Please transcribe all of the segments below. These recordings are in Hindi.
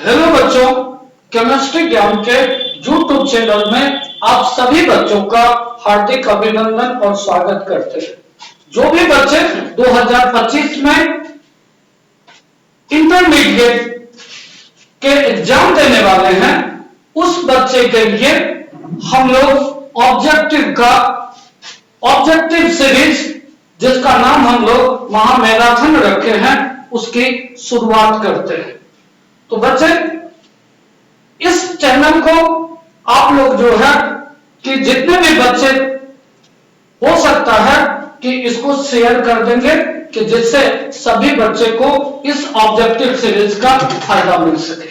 हेलो बच्चों, केमिस्ट्री ज्ञान के यूट्यूब चैनल में आप सभी बच्चों का हार्दिक अभिनंदन और स्वागत करते हैं। जो भी बच्चे 2025 में इंटरमीडिएट के एग्जाम देने वाले हैं, उस बच्चे के लिए हम लोग ऑब्जेक्टिव सीरीज, जिसका नाम हम लोग महामैराथन रखे हैं, उसकी शुरुआत करते हैं। तो बच्चे, इस चैनल को आप लोग जो है कि जितने भी बच्चे हो सकता है कि इसको शेयर कर देंगे कि जिससे सभी बच्चे को इस ऑब्जेक्टिव सीरीज का फायदा मिल सके।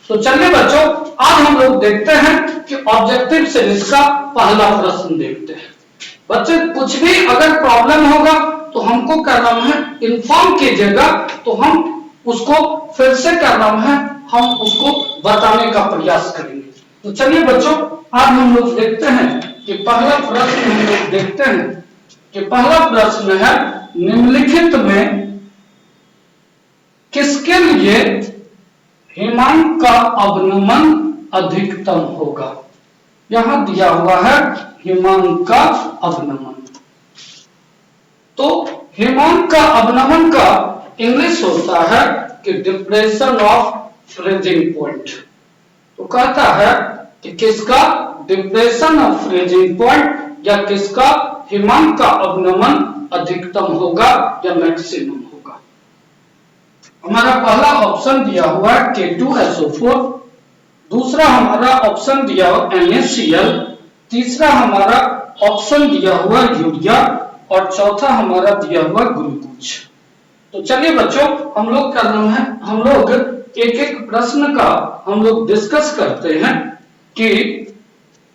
तो चलिए बच्चों, आज हम लोग देखते हैं कि ऑब्जेक्टिव सीरीज का पहला प्रश्न देखते हैं। बच्चे, कुछ भी अगर प्रॉब्लम होगा तो हमको क्या नाम है, इन्फॉर्म कीजिएगा, तो हम उसको फिर से क्या नाम है, हम उसको बताने का प्रयास करेंगे। तो चलिए बच्चों, आज हम लोग देखते हैं कि पहला प्रश्न हम लोग देखते हैं कि पहला प्रश्न है, निम्नलिखित में किसके लिए हिमांक का अवनमन अधिकतम होगा। यहां दिया हुआ है हिमांक का अवनमन। तो हिमांक का अवनमन का इंग्लिश होता है कि डिप्रेशन ऑफ फ्रीजिंग पॉइंट। तो कहता है कि किसका डिप्रेशन ऑफ फ्रीजिंग पॉइंट या किसका हिमांक का अवनमन अधिकतम होगा या मैक्सिमम होगा। हमारा पहला ऑप्शन दिया हुआ है K2SO4, दूसरा हमारा ऑप्शन दिया हुआ NaCl, तीसरा हमारा ऑप्शन दिया हुआ यूरिया और चौथा हमारा दिया हुआ ग्लूकोज। तो चलिए बच्चों, हम लोग क्या नाम है, हम लोग एक एक प्रश्न का हम लोग डिस्कस करते हैं कि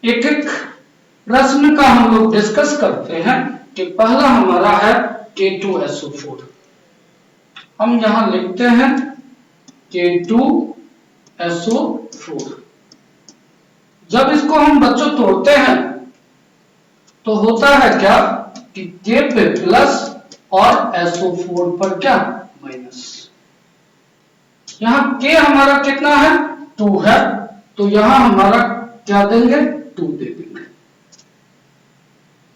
एक एक प्रश्न का हम लोग डिस्कस करते हैं कि पहला हमारा है K2SO4। हम यहां लिखते हैं K2SO4। जब इसको हम बच्चों तोड़ते हैं तो होता है क्या कि K पे प्लस और SO4 पर क्या माइनस। यहां K हमारा कितना है, 2 है, तो यहां हमारा क्या देंगे, 2 दे देंगे।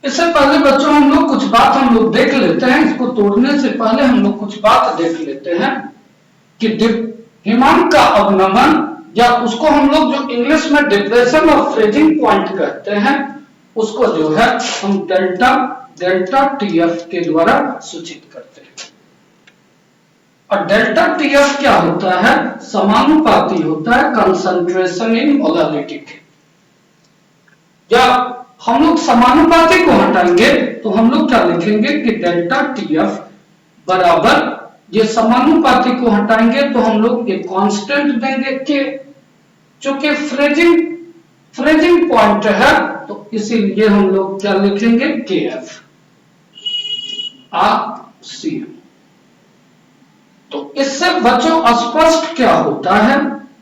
इससे पहले बच्चों हम लोग कुछ बात हम लोग देख लेते हैं। इसको तोड़ने से पहले हम लोग कुछ बात देख लेते हैं कि हिमांक का अवनमन, या उसको हम लोग जो इंग्लिश में डिप्रेशन ऑफ फ्रीजिंग पॉइंट कहते हैं, उसको जो है हम डेल्टा TF के द्वारा सूचित करते हैं। और डेल्टा TF क्या होता है, समानुपाती होता है कंसंट्रेशन इन मोलालिटी के। या हम लोग समानुपाती को हटाएंगे तो हम लोग क्या लिखेंगे कि डेल्टा TF बराबर, ये समानुपाती को हटाएंगे तो हम लोग एक कांस्टेंट देंगे के, चूंकि फ्रीजिंग पॉइंट है तो इसीलिए हम लोग क्या लिखेंगे, KF RCM। तो इससे बच्चों स्पष्ट क्या होता है,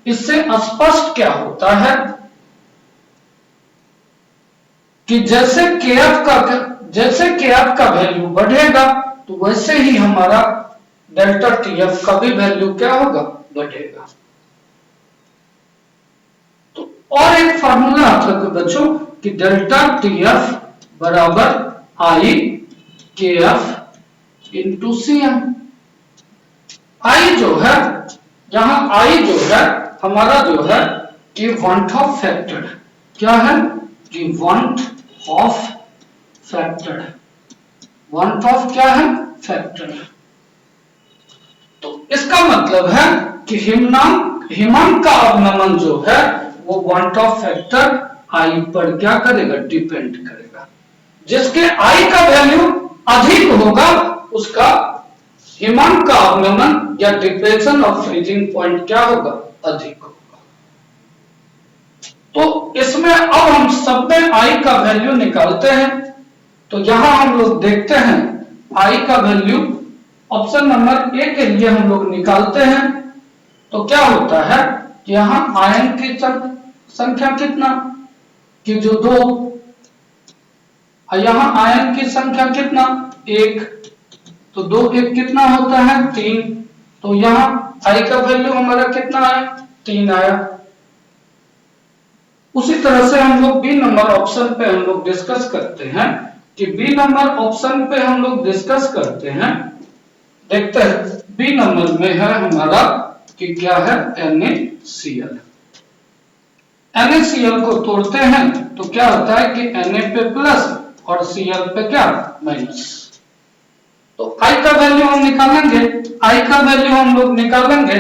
इससे स्पष्ट क्या होता है कि जैसे KF का वैल्यू बढ़ेगा तो वैसे ही हमारा डेल्टा TF का भी वैल्यू क्या होगा, बढ़ेगा। तो और एक फार्मूला आता है बच्चों कि डेल्टा TF बराबर IKF इंटू CM। I जो है, यहां I जो है हमारा जो है कि वांट ऑफ फैक्टर, क्या है कि want of factor, want of क्या है, फैक्टर। तो इसका मतलब है कि हिमांक का अवनमन जो है वो वांट ऑफ फैक्टर I पर क्या करेगा, डिपेंड करेगा। जिसके I का वैल्यू अधिक होगा उसका हिमांक का अवनमन या डिप्रेशन ऑफ फ्रीजिंग पॉइंट क्या होगा, अधिक होगा। तो इसमें अब हम सब में I का वैल्यू निकालते हैं। तो यहां हम लोग देखते हैं I का वैल्यू ऑप्शन नंबर A के लिए हम लोग निकालते हैं। तो क्या होता है कि यहां आयन की संख्या कितना, कि जो 2, यहां आयन की संख्या कितना, 1, तो 2 1 कितना होता है, 3। तो यहां I का वैल्यू हमारा कितना है, 3 आया। उसी तरह से हम लोग बी नंबर ऑप्शन पे हम लोग डिस्कस करते हैं कि बी नंबर ऑप्शन पे हम लोग डिस्कस करते हैं। देखते हैं बी नंबर में है हमारा कि क्या है NaCl। NaCl को तोड़ते हैं तो क्या होता है कि Na पे प्लस और Cl पे क्या माइनस। तो I का वैल्यू हम निकालेंगे, I का वैल्यू हम लोग निकालेंगे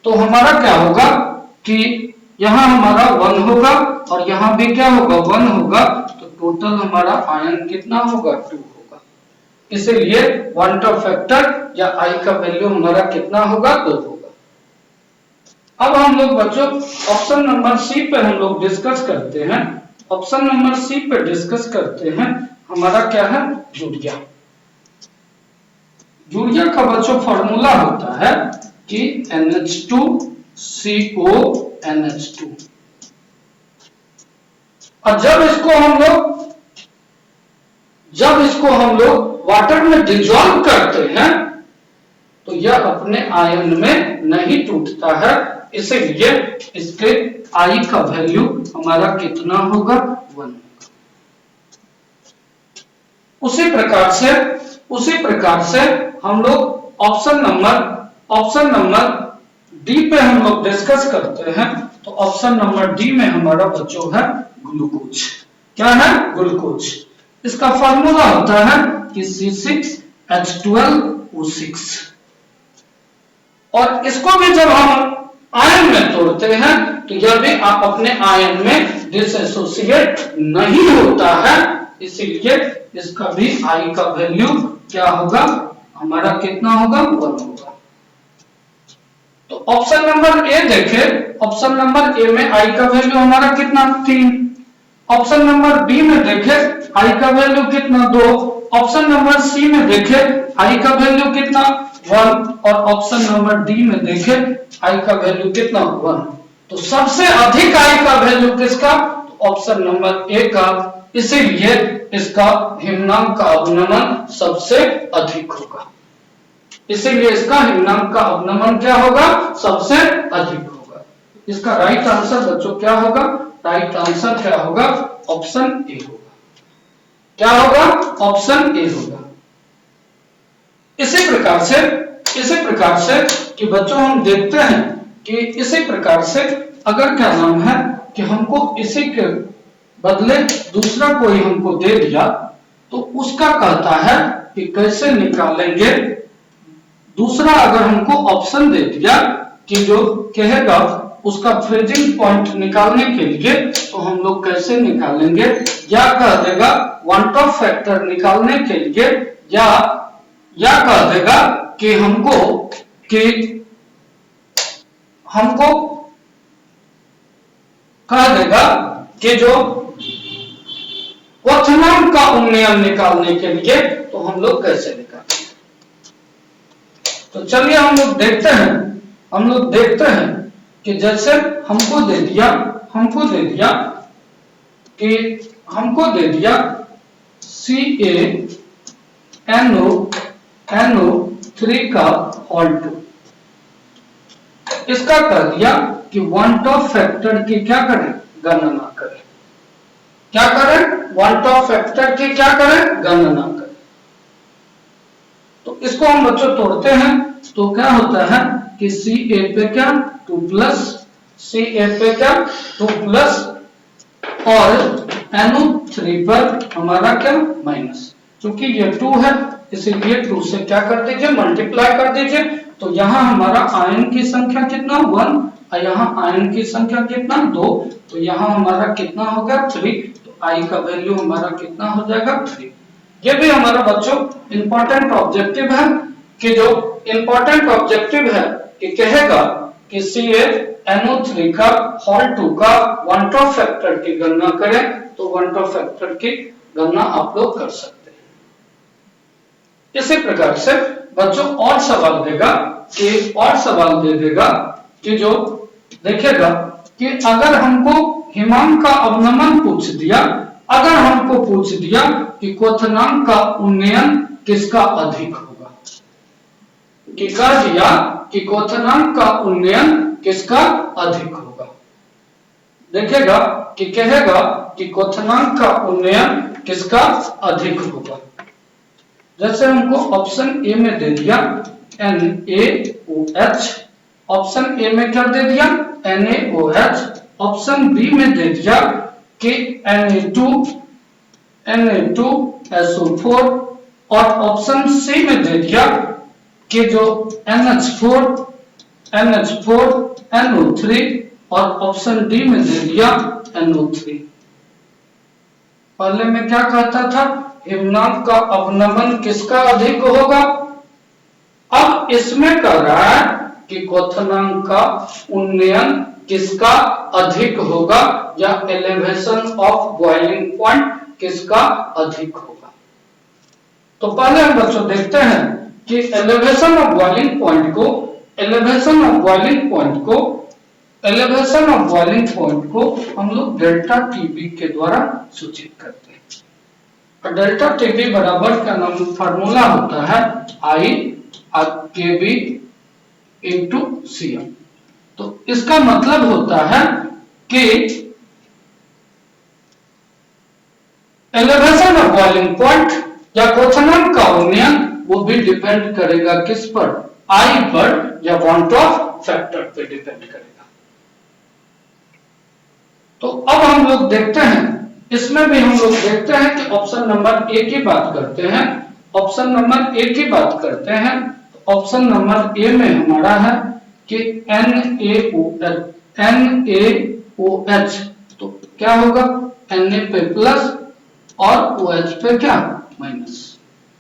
तो हमारा क्या होगा कि यहां हमारा 1 होगा और यहां भी क्या होगा 1 होगा। तो टोटल हमारा आयन कितना होगा 2 होगा। इसीलिए क्वांटम फैक्टर या I का वैल्यू हमारा कितना होगा 2 होगा। अब हम लोग बच्चों ऑप्शन नंबर सी पे हम लोग डिस्कस करते हैं। ऑप्शन नंबर सी पे डिस्कस करते हैं हमारा क्या है यूरिया। यूरिया का बच्चों फॉर्मूला होता है कि NH2CO NH2। और जब इसको हम लोग वाटर में डिजॉल्व करते हैं तो यह अपने आयन में नहीं टूटता है। इसीलिए इसके I का वैल्यू हमारा कितना होगा 1 होगा। उसी प्रकार से हम लोग ऑप्शन नंबर डी पे हम लोग डिस्कस करते हैं। तो ऑप्शन नंबर डी में हमारा बच्चों है ग्लूकोज। क्या है ग्लूकोज। इसका फार्मूला होता है कि C6H12O6। और इसको भी जब हम आयन में तोड़ते हैं तो यह भी आप अपने आयन में डिसएसोसिएट नहीं होता है। इसीलिए इसका भी I का वैल्यू क्या होगा हमारा कितना होगा 1 होगा। तो ऑप्शन नंबर ए देखें, ऑप्शन नंबर ए में I का वैल्यू हमारा कितना 3। ऑप्शन नंबर बी में देखें I का वैल्यू कितना 2। ऑप्शन नंबर सी में देखें I का वैल्यू कितना 1 और ऑप्शन नंबर डी में देखें I का वैल्यू कितना 1। तो सबसे अधिक I का वैल्यू किसका ऑप्शन नंबर ए का। इसीलिए इसका हिम्नांक का अवनमन सबसे अधिक होगा। इसीलिए इसका हिम्नांक का अवनमन क्या होगा सबसे अधिक होगा। इसका राइट आंसर बच्चों क्या होगा राइट आंसर क्या होगा ऑप्शन ए होगा। क्या होगा ऑप्शन ए होगा। इसी प्रकार से कि बच्चों हम देखते हैं कि इसी प्रकार से अगर क्या नाम है कि हमको इसी के बदले दूसरा कोई हमको दे दिया तो उसका कहता है कि कैसे निकालेंगे। दूसरा अगर हमको ऑप्शन दे दिया कि जो कहेगा उसका फ्रीजिंग पॉइंट निकालने के लिए तो हम लोग कैसे निकालेंगे, या कह देगा वन ऑफ फैक्टर निकालने के लिए, या कह देगा कि हमको कह देगा कि जो क्वथनांक का उन्नयन निकालने के लिए तो हम लोग कैसे निकालेंगे। तो चलिए हम लोग देखते हैं कि जैसे हमको दे दिया CaNO3 का होल 2। इसका कह दिया कि वन ऑफ फैक्टर की क्या करें गणना करें। क्या करें वन ऑफ फैक्टर की क्या करें गणना करें। तो इसको हम बच्चों तोड़ते हैं तो क्या होता है कि Ca पे क्या 2 प्लस Ca पे क्या 2 प्लस और NO3 पर हमारा क्या माइनस। क्योंकि ये 2 है इसीलिए 2 से क्या कर दीजिए मल्टीप्लाई कर दीजिए। तो यहां हमारा आयन की संख्या कितना 1 और यहां आयन की संख्या कितना 2। तो यहां हमारा कितना होगा 3। तो I का वैल्यू हमारा कितना हो जाएगा 3। ये भी हमारा बच्चों इंपॉर्टेंट ऑब्जेक्टिव है कि जो इंपॉर्टेंट ऑब्जेक्टिव है कि कहेगा कि CaNO3 का होल 2 का वन ऑफ फैक्टर की गणना करें। तो वन ऑफ फैक्टर की गणना आप लोग कर सकते हैं। इसी प्रकार से बच्चों और सवाल दे देगा कि जो देखेगा कि अगर हमको हिमांक का अवनमन पूछ दिया, अगर हमको पूछ दिया कि क्वथनांक का उन्नयन किसका अधिक होगा, कि कह दिया कि क्वोथनांक का उन्नयन किसका अधिक होगा। देखेगा कि कहेगा कि क्वोथनांक का उन्नयन किसका अधिक होगा। जैसे हमको ऑप्शन ए में दे दिया NaOH, ऑप्शन ए में क्या दे दिया NaOH, ऑप्शन बी में दे दिया कि Na2SO4 और ऑप्शन सी में दे दिया कि जो NH4NO3 और ऑप्शन डी में दे दिया NO3। पहले में क्या कहता था हिमनद का अवनमन किसका अधिक होगा, अब इसमें कह रहा है कि क्वोथनांक का उन्नयन किसका अधिक होगा या एलिवेशन ऑफ बॉइलिंग पॉइंट किसका अधिक होगा। तो पहले हम बच्चों देखते हैं कि एलिवेशन ऑफ बॉइलिंग पॉइंट को हम लोग डेल्टा टीबी के द्वारा सूचित करते हैं। और डेल्टा टीबी बराबर का नाम फार्मूला होता है I/KB × CM। तो इसका मतलब होता है कि एलिवेशन ऑफ बॉइलिंग पॉइंट या क्वोथनांक का उन्नयन वो भी डिपेंड करेगा किस पर, I पर या वांट ऑफ फैक्टर पे डिपेंड करेगा। तो अब हम लोग देखते हैं, इसमें भी हम लोग देखते हैं कि ऑप्शन नंबर ए की बात करते हैं। ऑप्शन नंबर ए की बात करते हैं, ऑप्शन नंबर ए में हमारा है कि NaOH, तो क्या होगा Na पे प्लस और OH पे क्या माइनस।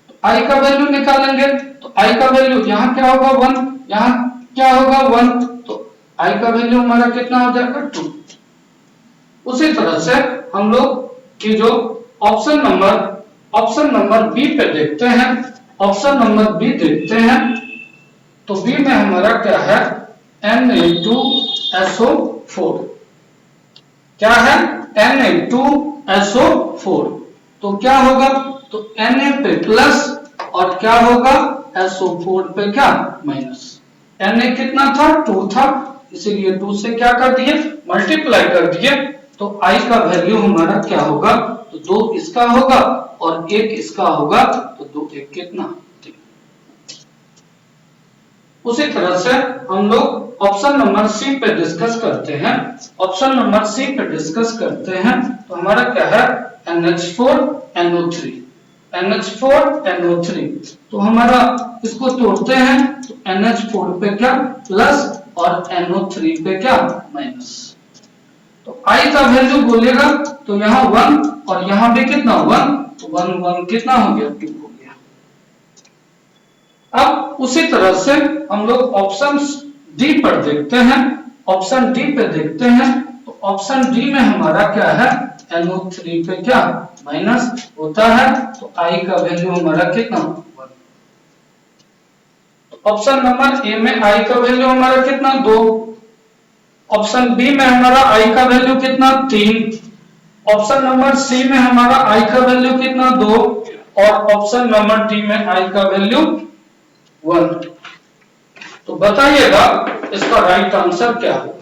तो I का वैल्यू निकालेंगे तो I का वैल्यू यहाँ क्या होगा 1, यहाँ क्या होगा 1, तो I का वैल्यू हमारा कितना हो जाएगा 2। उसी तरह से हम लोग की जो ऑप्शन नंबर बी पे देखते हैं, ऑप्शन नंबर बी देखते हैं, तो बी में हमारा क्या है Na2SO4, क्या है Na2SO4, तो क्या होगा तो Na पे प्लस और क्या होगा SO4 पे क्या माइनस। Na कितना था 2 था, इसीलिए 2 से क्या कर दिए मल्टीप्लाई कर दिए, तो I का वैल्यू हमारा क्या होगा तो 2 इसका होगा और 1 इसका होगा, तो 2 1 कितना 3। उसी तरह से हम लोग ऑप्शन नंबर सी पे डिस्कस करते हैं। ऑप्शन नंबर सी पे डिस्कस करते हैं तो हमारा क्या है NH4NO3, तो हमारा इसको तोड़ते हैं तो NH4 पे क्या प्लस और NO3 पे क्या माइनस। तो I का वैल्यू बोलेगा तो यहाँ 1 और यहाँ भी कितना 1, तो 1 1 कितना हो गया 2 हो गया। अब उसी तरह से हम लोग ऑप्शन डी पर देखते हैं, ऑप्शन डी पे देखते हैं, तो ऑप्शन डी में हमारा क्या है NO3 पे क्या माइनस होता है, तो I का वैल्यू हमारा कितना 1। तो ऑप्शन नंबर ए में I का वैल्यू हमारा कितना 2, ऑप्शन बी में हमारा I का वैल्यू कितना 3, ऑप्शन नंबर सी में हमारा I का वैल्यू कितना 2 और ऑप्शन नंबर डी में I का वैल्यू 1। तो बताइएगा इसका राइट आंसर क्या होगा।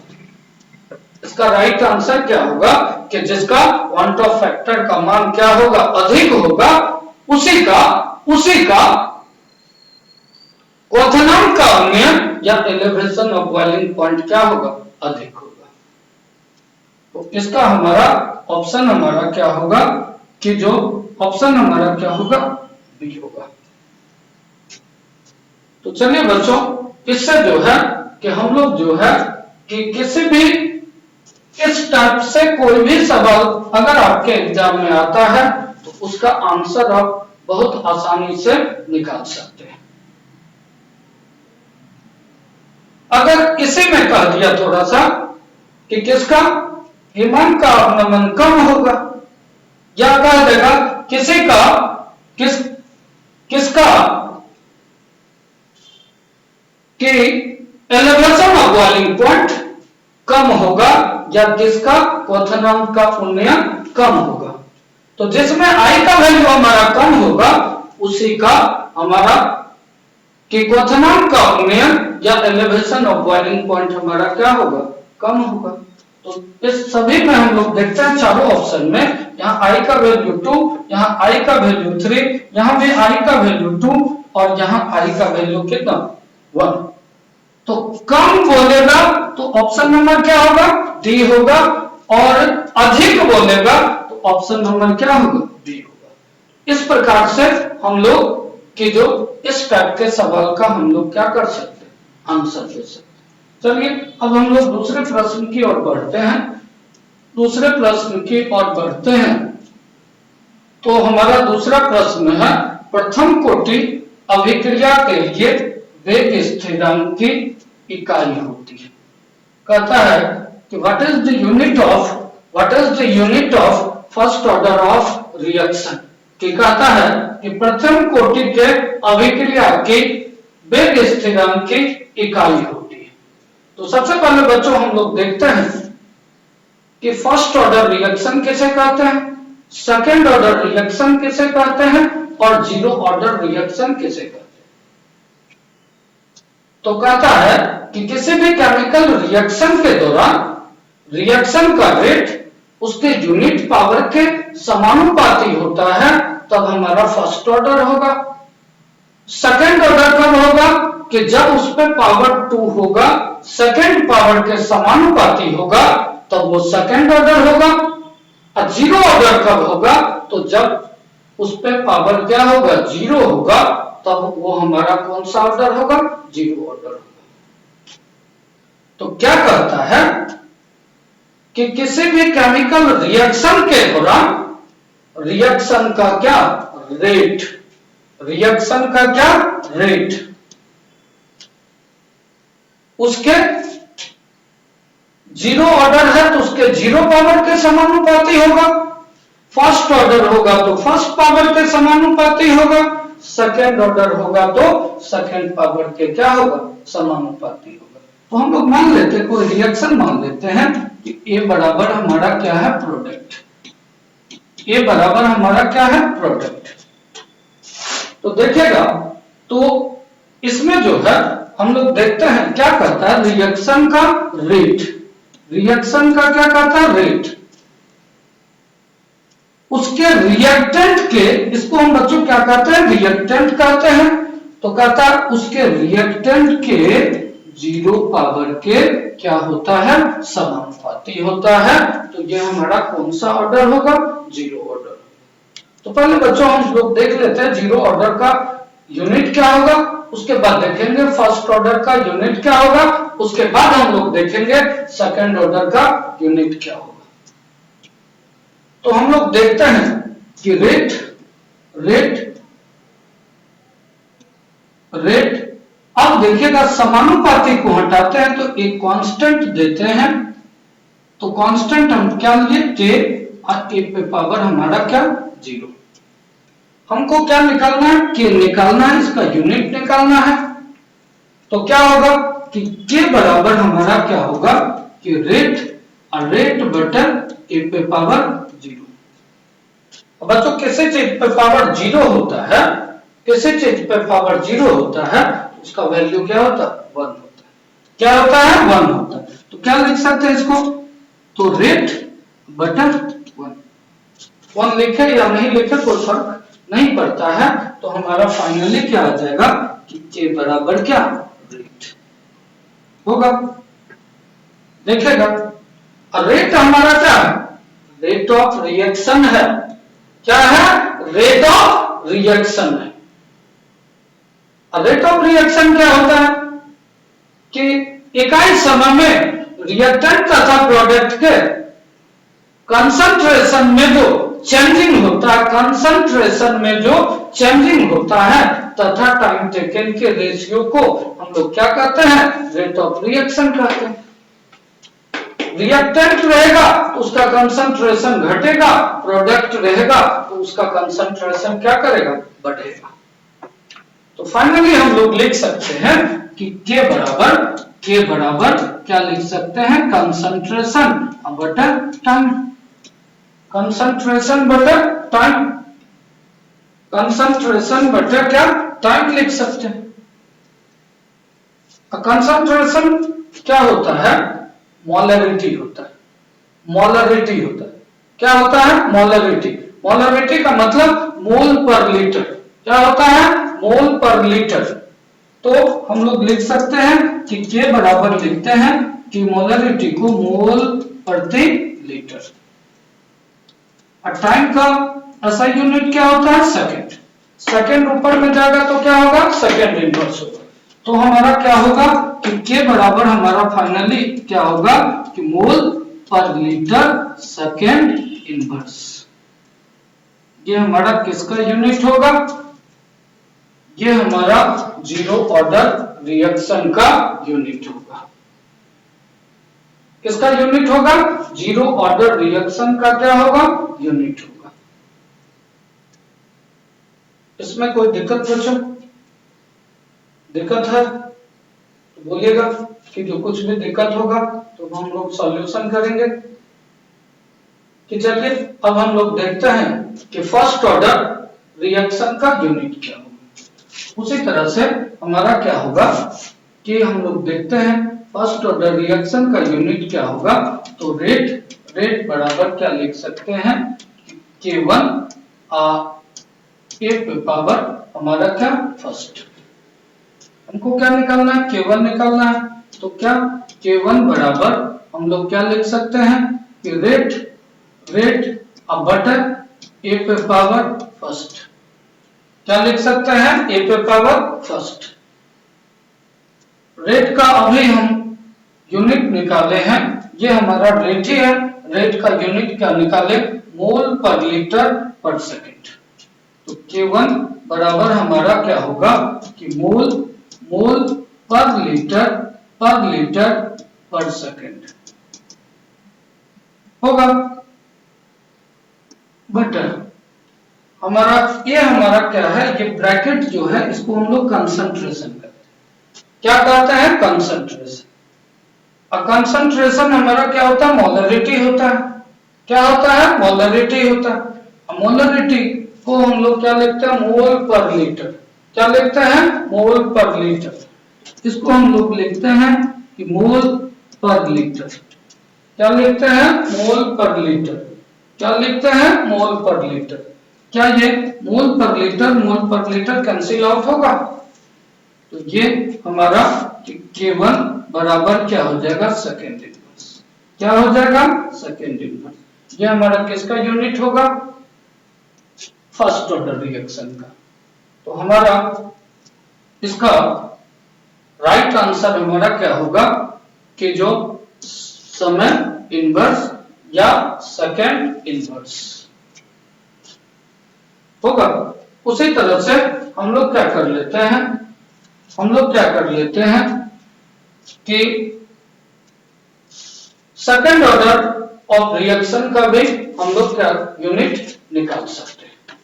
इसका राइट आंसर क्या होगा कि जिसका वांट ऑफ फैक्टर का मान क्या होगा अधिक होगा, उसी का क्वोथनांक का उन्नयन या एलिवेशन ऑफ बॉइलिंग पॉइंट क्या होगा अधिक होगा। तो इसका हमारा ऑप्शन हमारा क्या होगा कि जो ऑप्शन हमारा क्या होगा बी होगा। तो चलिए बच्चों, इससे जो है कि हम लोग जो है कि किसी भी इस टाइप से कोई भी सवाल अगर आपके एग्जाम में आता है तो उसका आंसर आप बहुत आसानी से निकाल सकते हैं। अगर इसी में कह दिया थोड़ा सा कि किसका हिमांक का अवनमन कम होगा, या कह देगा किसका कि एलिवेशन ऑफ बॉइलिंग पॉइंट कम होगा या किसका क्वोथनांक का उन्नयन कम होगा, तो जिसमें I का वैल्यू हमारा कम होगा उसी का हमारा कि क्वथनांक का उन्नयन या एलिवेशन ऑफ बॉइलिंग पॉइंट हमारा क्या होगा, कम होगा। तो इस सभी में हम लोग देखते हैं चारों ऑप्शन में, यहाँ i का वैल्यू 2, यहाँ i का वैल्यू 3, यहाँ भी i का वैल्यू 2 और यहाँ i का वैल्यू कितना 1। तो कम बोलेगा तो ऑप्शन नंबर क्या होगा, डी होगा, और अधिक बोलेगा तो ऑप्शन नंबर क्या होगा, बी होगा। इस प्रकार से हम लोग कि जो इस टाइप के सवाल का हम लोग क्या कर सकते हैं, आंसर दे सकते हैं। चलिए अब हम लोग दूसरे प्रश्न की ओर बढ़ते हैं। दूसरे प्रश्न की ओर बढ़ते हैं तो हमारा दूसरा प्रश्न है, प्रथम कोटि अभिक्रिया के लिए वेग स्थिरांक की इकाई होती है। कहता है कि what is the unit of first order of reaction. कि कहता है कि प्रथम कोटि के अभिक्रिया की वेग स्थिरांक की इकाई होती है। तो सबसे पहले बच्चों हम लोग देखते हैं कि फर्स्ट ऑर्डर रिएक्शन किसे कहते हैं, सेकेंड ऑर्डर रिएक्शन किसे कहते हैं और जीरो ऑर्डर रिएक्शन किसे कहते हैं। तो कहता है कि किसी भी केमिकल रिएक्शन के दौरान रिएक्शन का रेट उसके यूनिट पावर के समानुपाती होता है, तब हमारा फर्स्ट ऑर्डर होगा। सेकेंड ऑर्डर कब होगा, कि जब उस पर पावर 2 होगा, सेकेंड पावर के समानुपाती होगा, तब वो सेकेंड ऑर्डर होगा। और जीरो ऑर्डर कब होगा, तो जब उस पर पावर क्या होगा, 0 होगा, तब वो हमारा कौन सा ऑर्डर होगा, जीरो ऑर्डर होगा। तो क्या कहता है कि किसी भी केमिकल रिएक्शन के दौरान रिएक्शन का क्या रेट, रिएक्शन का क्या रेट उसके जीरो ऑर्डर है तो उसके जीरो पावर के समानुपाती होगा। फर्स्ट ऑर्डर होगा तो फर्स्ट पावर के समानुपाती होगा, सेकेंड ऑर्डर होगा तो सेकेंड पावर के क्या होगा, समानुपाती होगा। तो हम लोग मान लेते हैं, कोई रिएक्शन मान लेते हैं कि ए बराबर हमारा क्या है, प्रोडक्ट। ए बराबर हमारा क्या है, प्रोडक्ट। तो देखिएगा तो इसमें जो है हम लोग देखते हैं क्या कहता है, रिएक्शन का रेट, रिएक्शन का क्या कहता है, रेट। उसके रिएक्टेंट के, इसको हम बच्चों क्या कहते हैं, रिएक्टेंट कहते हैं। तो कहता है उसके रिएक्टेंट के जीरो पावर के क्या होता है, समानुपाती होता है। तो ये हमारा कौन सा ऑर्डर होगा, जीरो ऑर्डर। तो पहले बच्चों हम लोग देख लेते हैं जीरो ऑर्डर का यूनिट क्या होगा, उसके बाद देखेंगे फर्स्ट ऑर्डर का यूनिट क्या होगा, उसके बाद हम लोग देखेंगे सेकंड ऑर्डर का यूनिट क्या होगा। तो हम लोग देखते हैं कि रेट अब देखिएगा समानुपाती को हटाते हैं तो एक कांस्टेंट देते हैं। तो कांस्टेंट हम क्या लिए, के, और ए पे पावर हमारा क्या, 0। हमको क्या निकालना है, के निकालना है, इसका यूनिट निकालना है। तो क्या होगा कि के बराबर हमारा क्या होगा, कि रेट बटन ए पे पावर 0। बच्चों किसी चीज पे पावर 0 होता है, किसी चीज पे पावर 0 होता है, उसका वैल्यू क्या होता है, 1 होता है। क्या होता है, 1 होता है। तो क्या लिख सकते हैं इसको, तो रेट बटन 1 लिखे या नहीं लिखे कोई फर्क नहीं पड़ता है। तो हमारा फाइनली क्या आ जाएगा कि के बराबर क्या, रेट होगा। देखिएगा रेट हमारा क्या है, रेट ऑफ रिएक्शन है। क्या है, रेट ऑफ रिएक्शन है। रेट ऑफ रिएक्शन क्या होता है कि इकाई समय में रिएक्टेंट तथा प्रोडक्ट के कंसंट्रेशन में जो चेंजिंग होता है, कंसंट्रेशन में जो चेंजिंग होता है तथा टाइम टेकन के रेशियो को हम लोग क्या कहते हैं, रेट ऑफ रिएक्शन कहते हैं। रिएक्टेंट रहेगा तो उसका कंसंट्रेशन घटेगा, प्रोडक्ट रहेगा तो उसका कंसंट्रेशन क्या करेगा, बढ़ेगा। तो फाइनली हम लोग लिख सकते हैं कि के बराबर क्या लिख सकते हैं, कंसंट्रेशन बटा टाइम, कंसंट्रेशन बटा टाइम, कंसंट्रेशन बटा क्या, टाइम लिख सकते हैं। कंसंट्रेशन क्या होता है? मोलरिटी होता है। मोलरिटी होता है। क्या होता है? मोलरिटी। मोलरिटी का मतलब मोल पर लीटर। क्या होता है? मोल पर लीटर। तो हम लोग लिख सकते हैं कि के बराबर लिखते हैं कि मोलरिटी को मोल प्रति लीटर। और टाइम का ऐसा यूनिट क्या होता है? सेकंड। सेकंड ऊपर में जाएगा तो क्या होगा? सेकंड इनवर्स होगा। तो हमारा क्या होगा कि के बराबर हमारा फाइनली क्या होगा कि मोल पर लीटर सेकंड इनवर्स। ये हमारा किसका यूनिट होगा? ये हमारा जीरो ऑर्डर रिएक्शन का यूनिट होगा। किसका यूनिट होगा? जीरो ऑर्डर रिएक्शन का क्या होगा? यूनिट होगा। इसमें कोई दिक्कत बच्चों? दिक्कत है तो बोलिएगा कि जो कुछ भी दिक्कत होगा तो हम लोग सॉल्यूशन करेंगे। कि चलिए अब हम लोग देखते हैं कि फर्स्ट ऑर्डर रिएक्शन का यूनिट क्या होगा। उसी तरह से हमारा क्या होगा कि हम लोग देखते हैं फर्स्ट ऑर्डर रिएक्शन का यूनिट क्या होगा। तो रेट बराबर क्या लिख सकते हैं? K1 ए पे पावर हमारा क्या? फर्स्ट। हमको क्या निकालना है? K1 निकालना है। तो क्या K1 बराबर हम लोग क्या लिख सकते हैं कि रेट अब बटा ए पे पावर फर्स्ट। क्या लिख सकते हैं? ए पे पावर फर्स्ट। रेट का अभी हम यूनिट निकाले हैं। ये हमारा रेट ही है। रेट का यूनिट क्या निकाले? मोल पर लीटर पर सेकंड। तो K1 बराबर हमारा क्या होगा कि मोल पर लीटर पर सेकंड होगा बटा हमारा ये हमारा क्या है? ये ब्रैकेट जो है इसको हम लोग कंसंट्रेशन करते हैं। क्या कहते हैं? कंसंट्रेशन। और कंसंट्रेशन हमारा क्या होता है? मोलरिटी होता है। क्या होता है? मोलरिटी होता है। मोलरिटी को हम लोग क्या लिखते हैं? मोल पर लीटर। क्या लिखते हैं? मोल पर लीटर। इसको हम लोग लिखते हैं कि मोल पर लीटर। क्या लिखते हैं? मोल पर लीटर। क्या लिखते हैं? मोल पर लीटर। क्या ये मोल पर लीटर कैंसिल आउट होगा? तो ये हमारा K1 बराबर क्या हो जाएगा? Second inverse. क्या हो जाएगा? Second inverse. ये हमारा किसका यूनिट होगा? फर्स्ट ऑर्डर रिएक्शन का। तो हमारा इसका राइट आंसर हमारा क्या होगा कि जो समय इनवर्स या सेकेंड इनवर्स होगा। उसी तरह से हम लोग क्या कर लेते हैं? हम लोग क्या कर लेते हैं कि सेकेंड ऑर्डर ऑफ रिएक्शन का भी हम लोग क्या यूनिट निकाल सकते हैं।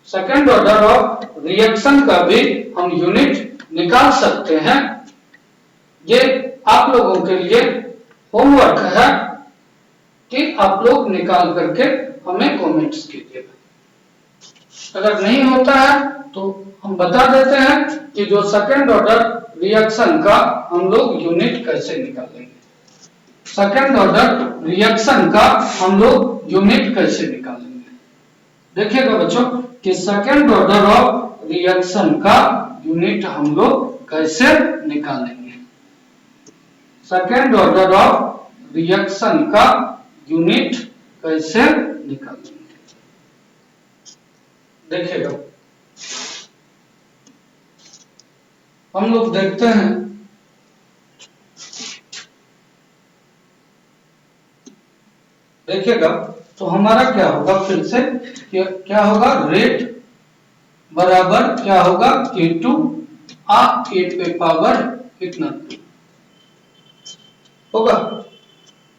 सेकेंड ऑर्डर ऑफ रिएक्शन का भी हम यूनिट निकाल सकते हैं। ये आप लोगों के लिए होमवर्क है कि आप लोग निकाल करके हमें कमेंट्स कीजिएगा। अगर नहीं होता है तो हम बता देते हैं कि जो सेकेंड ऑर्डर रिएक्शन का हम लोग यूनिट कैसे निकालेंगे। सेकेंड ऑर्डर रिएक्शन का हम लोग यूनिट कैसे निकालेंगे? देखिएगा बच्चों कि सेकेंड ऑर्डर ऑफ रिएक्शन का यूनिट हम लोग कैसे निकालेंगे। सेकेंड ऑर्डर ऑफ रिएक्शन का यूनिट कैसे निकालेंगे? देखिएगा हम लोग देखते हैं देखिएगा तो हमारा क्या होगा फिर से क्या होगा? रेट बराबर क्या होगा? K2 ए पे पावर कितना होगा।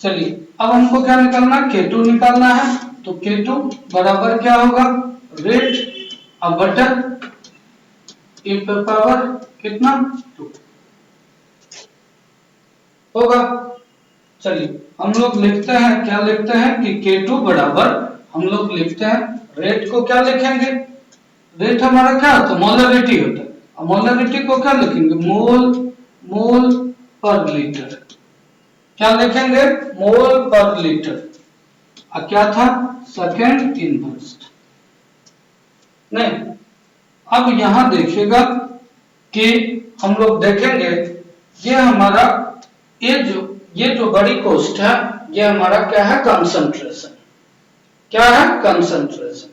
चलिए अब हमको क्या निकालना है? K2 निकालना है। तो K2 बराबर क्या होगा? रेट अब बटा ए पे पावर कितना 2 होगा। चलिए हम लोग लिखते हैं क्या लिखते हैं कि K2 बराबर हम लोग लिखते हैं रेट को क्या लिखेंगे? रेट हमारा क्या होता है? मोलरिटी होता है। मोलरिटी को क्या लिखेंगे? मोल मोल पर लीटर। क्या लिखेंगे? मोल पर लीटर। क्या था? Second inverse. नहीं, अब यहां देखिएगा कि हम लोग देखेंगे ये हमारा ये जो बड़ी कोष्ठ है ये हमारा क्या है? कंसंट्रेशन। क्या है? कंसंट्रेशन।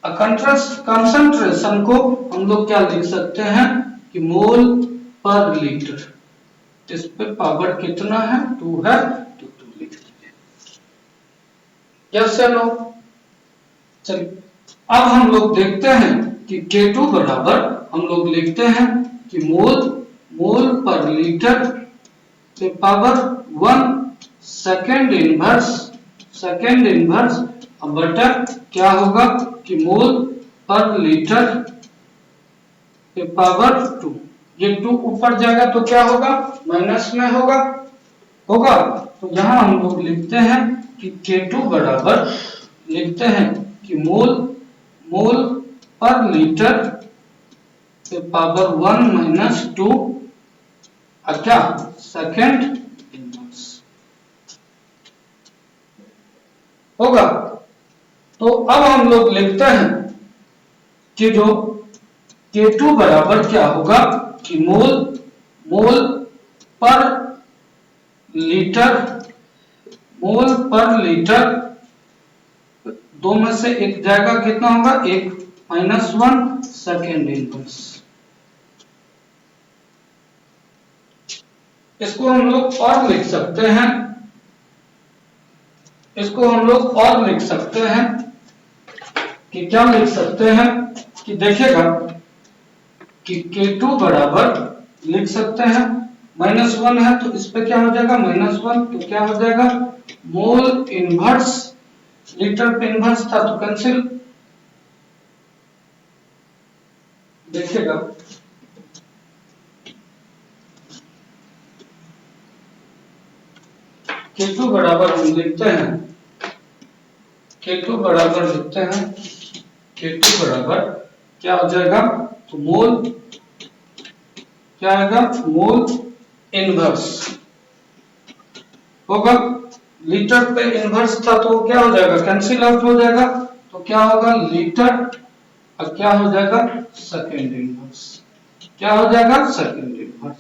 कंसंट्रेशन को हम लोग क्या लिख सकते हैं कि मोल पर लीटर। इस पे पावर कितना है? 2 है तो 2 लिख दीजिए। यस या नो? चलिए अब हम लोग देखते हैं कि K2 बराबर हम लोग लिखते हैं कि मोल पर लीटर पे पावर 1 सेकेंड इनवर्स बटा क्या होगा कि मोल पर लीटर पे पावर 2। ये 2 ऊपर जाएगा तो क्या होगा? माइनस में होगा। तो यहां हम लोग लिखते हैं कि K2 बराबर लिखते हैं कि मोल पर लीटर पे पावर 1 माइनस 2 क्या? सेकेंड इनवर्स होगा। तो अब हम लोग लिखते हैं कि जो K2 बराबर क्या होगा कि मोल पर लीटर दो में से एक जाएगा, कितना होगा? 1 माइनस 1 सेकेंड इनवर्स। इसको हम लोग और लिख सकते हैं, कि क्या लिख सकते हैं कि देखिएगा कि K2 बराबर लिख सकते हैं -1 है तो इस पे क्या हो जाएगा? -1 तो क्या हो जाएगा? मोल इनवर्स, लीटर पे इनवर्स था तो कैंसिल। देखिएगा K2 बराबर हम लिखते हैं, K2 बराबर क्या हो जाएगा? तो मोल क्या आएगा? मोल इनवर्स होगा। लीटर पे इनवर्स था तो क्या हो जाएगा? कैंसिल आउट हो जाएगा। तो क्या होगा? लीटर और क्या हो जाएगा? Second inverse. क्या हो जाएगा? Second inverse.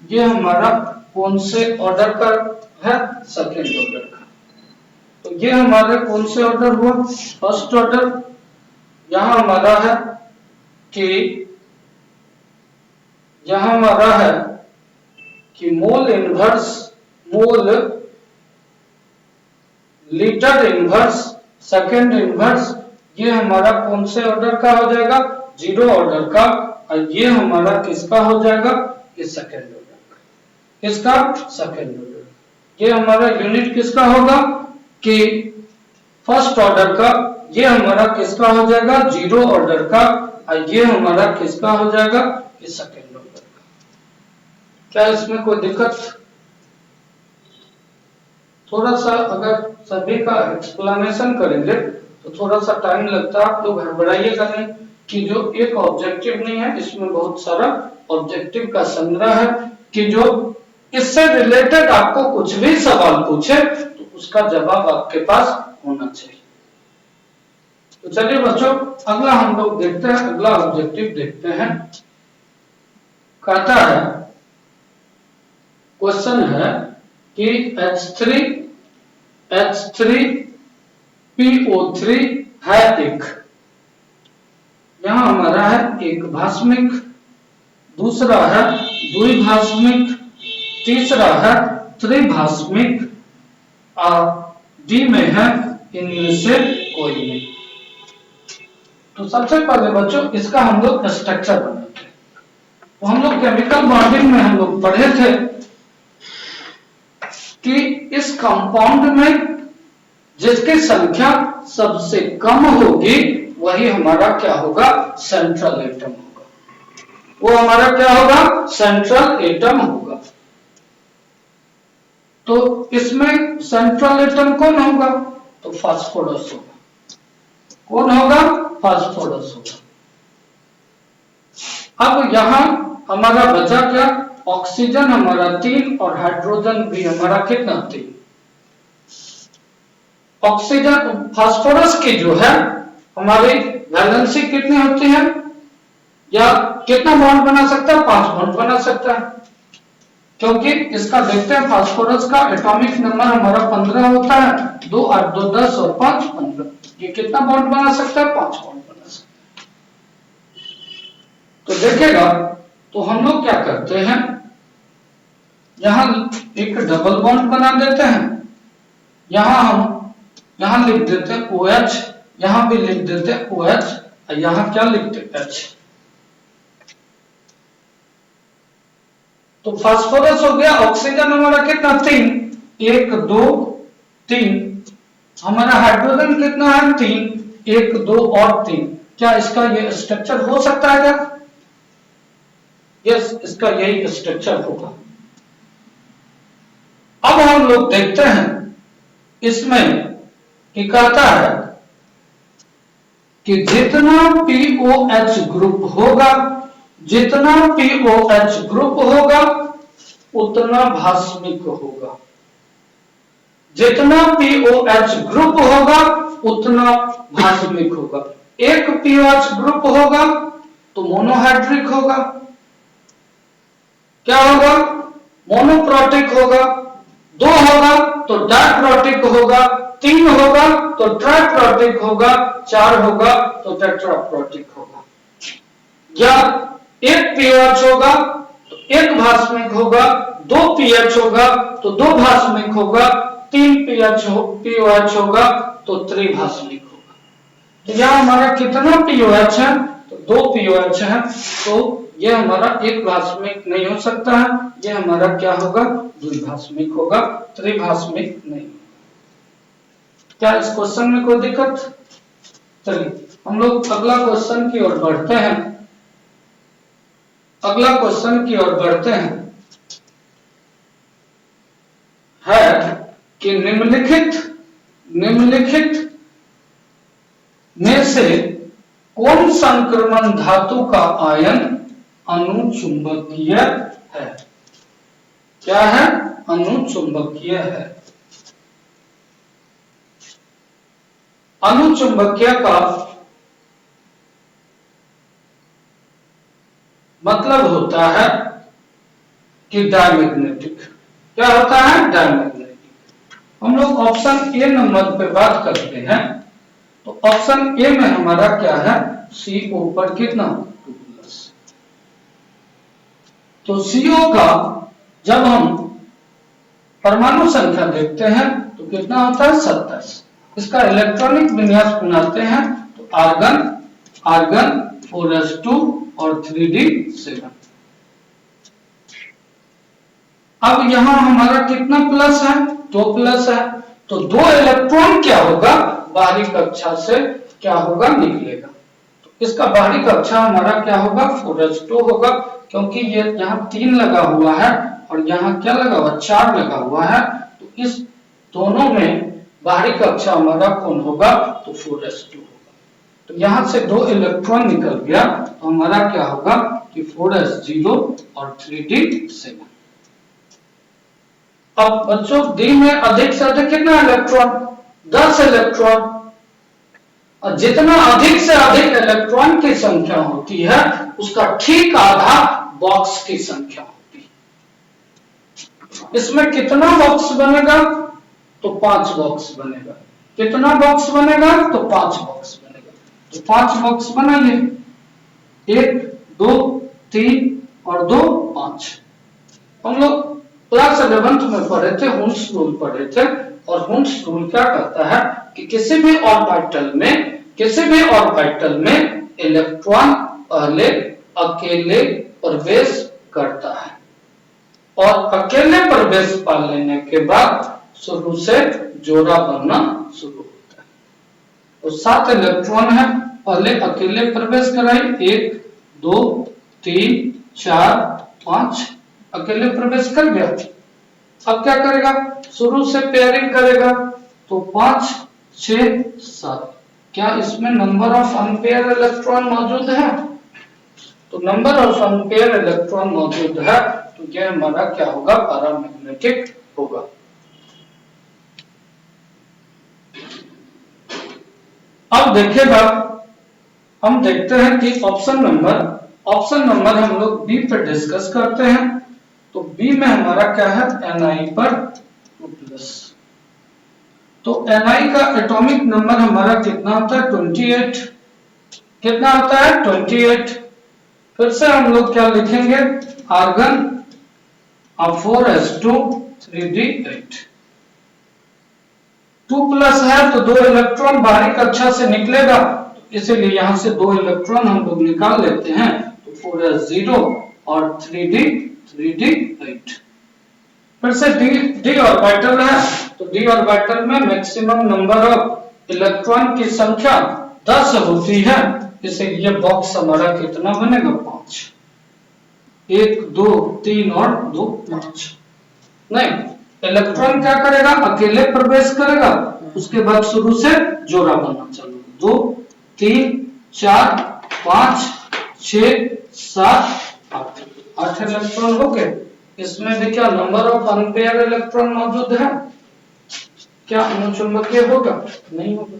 ये हमारा कौन से ऑर्डर का है? सेकेंड ऑर्डर का। तो ये हमारे कौन से ऑर्डर हुआ? First order. यहां हमारा है कि mole litre inverse second inverse, ये हमारा कौन से ऑर्डर का हो जाएगा? जीरो ऑर्डर का। और ये हमारा किसका हो जाएगा? ये सेकेंड ऑर्डर का। किसका? Second order. ये हमारा यूनिट किसका होगा? कि फर्स्ट ऑर्डर का। ये हमारा किसका हो जाएगा? जीरो ऑर्डर का। और ये हमारा किसका हो जाएगा? ये सेकेंड ऑर्डर का। क्या इसमें कोई दिक्कत? थोड़ा सा अगर सभी का एक्सप्लेनेशन करेंगे तो थोड़ा सा टाइम लगता है। आप लोग हड़बड़ाइएगा नहीं कि जो एक ऑब्जेक्टिव नहीं है, इसमें बहुत सारा ऑब्जेक्टिव का संग्रह है कि जो इससे रिलेटेड आपको कुछ भी सवाल पूछे तो उसका जवाब आपके पास होना चाहिए। तो चलिए बच्चों, अगला हम लोग देखते हैं, अगला ऑब्जेक्टिव देखते हैं। कहता है, क्वेश्चन है कि H3PO3 है एक, यहां हमारा है एक भास्मिक, दूसरा है द्विभास्मिक, तीसरा है त्रिभास्मिक और डी में है इनमें से कोई नहीं। तो सबसे पहले बच्चों इसका हम लोग स्ट्रक्चर बनाते हैं। तो हम लोग केमिकल बॉन्डिंग में हम लोग पढ़े थे कि इस कंपाउंड में जिसकी संख्या सबसे कम होगी वही हमारा क्या होगा? सेंट्रल एटम होगा। वो हमारा क्या होगा? सेंट्रल एटम होगा। तो इसमें सेंट्रल एटम कौन होगा? तो फास्फोरस होगा। कौन होगा? फास्फोरस होगा। अब यहां हमारा बचा क्या? ऑक्सीजन हमारा 3 और हाइड्रोजन भी हमारा कितना 3। ऑक्सीजन फास्फोरस की जो है हमारी वैलेंसी कितनी होती है, या कितना बॉन्ड बना सकता है, 5 बॉन्ड बना सकता है, क्योंकि इसका देखते हैं फास्फोरस का एटॉमिक नंबर हमारा 15 होता है, 2 8 2 10 और 5 15। ये कितना बॉन्ड बना सकता है, 5 बॉन्ड बना सकता है। तो देखेगा तो हम लोग क्या करते हैं, यहां एक डबल बॉन्ड बना देते हैं, यहां लिख देते हैं OH, यहां भी लिख देते हैं OH, और यहां क्या लिखते हैं H। तो फास्फोरस हो गया, ऑक्सीजन हमारा कितना 3, 1 2 3, हमारा हाइड्रोजन कितना है 3, 1 2 और 3। क्या इसका ये स्ट्रक्चर हो सकता है क्या? यस, इसका यही स्ट्रक्चर होगा। अब हम लोग देखते हैं इसमें कि कहता है कि जितना POH ग्रुप होगा, जितना POH ग्रुप होगा उतना भास्मिक होगा, जितना POH ग्रुप होगा उतना भास्मिक होगा। एक POH ग्रुप होगा तो मोनोहाइड्रिक होगा, क्या होगा, मोनोप्रोटिक होगा, 2 होगा तो डाइप्रोटिक होगा, 3 होगा तो ट्राइप्रोटिक होगा, 4 होगा तो टेट्राप्रोटिक होगा। या एक पीओएच होगा तो एक भास्मिक होगा, 2 पीएच होगा तो 2 भास्मिक होगा, 3 पीओएच होगा तो त्रिभास्मिक होगा। तो यहां हमारा कितना पीओएच है, तो 2 पीओएच है, तो यह हमारा एक भास्मिक नहीं हो सकता है, यह हमारा क्या होगा, द्विभास्मिक होगा, त्रिभास्मिक नहीं। क्या इस क्वेश्चन में कोई दिक्कत? चलिए हम लोग अगला क्वेश्चन की ओर बढ़ते हैं। अगला क्वेश्चन की ओर बढ़ते हैं है कि निम्नलिखित में से कौन संक्रमण धातु का आयन अनुचुंबकीय है? क्या है? अनुचुंबकीय है। अनुचुंबकीय का मतलब होता है कि डायमैग्नेटिक। क्या होता है? डायमैग्नेटिक। हम लोग ऑप्शन ए नंबर पे बात करते हैं, तो ऑप्शन ए में हमारा क्या है, CO पर कितना 2+। तो CO का जब हम परमाणु संख्या देखते हैं तो कितना होता है 27। इसका इलेक्ट्रॉनिक विन्यास बनाते हैं तो आर्गन 4s2 और 3d7। अब यहां हमारा कितना प्लस है, 2 प्लस है, तो 2 इलेक्ट्रॉन क्या होगा, बाहरी कक्षा से क्या होगा, निकलेगा। तो इसका बाहरी कक्षा हमारा क्या होगा, 4s2 होगा, क्योंकि ये यहाँ 3 लगा हुआ है और यहाँ क्या लगा हुआ, 4 लगा हुआ है, तो इस दोनों में बाहरी कक्षा हमारा कौन होगा, तो 4s2 होगा। तो यहां से 2 इलेक्ट्रॉन निकल गया, तो हमारा क्या होगा कि 4s0 और 3d7। अब बच्चों डी में अधिक से अधिक कितना इलेक्ट्रॉन, 10 इलेक्ट्रॉन, और जितना अधिक से अधिक इलेक्ट्रॉन की संख्या होती है उसका ठीक आधा बॉक्स की संख्या होती है। इसमें कितना बॉक्स बनेगा, तो 5 बॉक्स बनेगा। कितना बॉक्स बनेगा, तो 5 बॉक्स बनेगा। तो 5 बॉक्स बनाइए, 1 2 3 और 2 5। हम लोग क्लास 11th में पढ़े थे, हुन्स रूल पढ़े थे, और हुन्स रूल क्या कहता है कि किसी भी ऑर्बिटल में इलेक्ट्रॉन पहले अकेले प्रवेश करता है, और अकेले प्रवेश पा लेने के बाद शुरू से जोड़ा बनना शुरू होता है। तो 7 इलेक्ट्रॉन है, पहले अकेले प्रवेश कराई, 1 2 3 4 5, अकेले प्रवेश कर गया। अब क्या करेगा, शुरू से पेयरिंग करेगा, तो 5 6 7। क्या इसमें नंबर ऑफ अनपेयर इलेक्ट्रॉन मौजूद है, तो नंबर ऑफ अनपेयर इलेक्ट्रॉन मौजूद है, तो ये हमारा क्या होगा, पैरामैग्नेटिक होगा। अब देखिएगा, हम देखते हैं कि ऑप्शन नंबर हम लोग बी पर डिस्कस करते हैं। तो बी में हमारा क्या है, Ni पर 2+। तो Ni का एटॉमिक नंबर हमारा कितना होता है, 28। कितना होता है, 28। फिर से हम लोग क्या लिखेंगे, आर्गन अब 4s2 3d8। 2+ है तो 2 इलेक्ट्रॉन बाहरी कक्षा से निकलेगा, इसीलिए यहां से 2 इलेक्ट्रॉन हम लोग निकाल लेते हैं। तो 4s0 और 3d8। फिर से d ऑर्बिटल है, तो d ऑर्बिटल में मैक्सिमम नंबर ऑफ इलेक्ट्रॉन की संख्या 10 होती है, इसीलिए बॉक्स हमारा कितना बनेगा, 5। 1 2 3 और 2 5। नहीं, इलेक्ट्रॉन क्या करेगा, अकेले प्रवेश करेगा, उसके बाद शुरू से जोड़ा बनना चालू। 2 3 4 5 6 7 8 इलेक्ट्रॉन हो गए। इसमें भी क्या नंबर ऑफ अनपेयर इलेक्ट्रॉन मौजूद है, क्या अनुचुंबकीय होगा, नहीं होगा।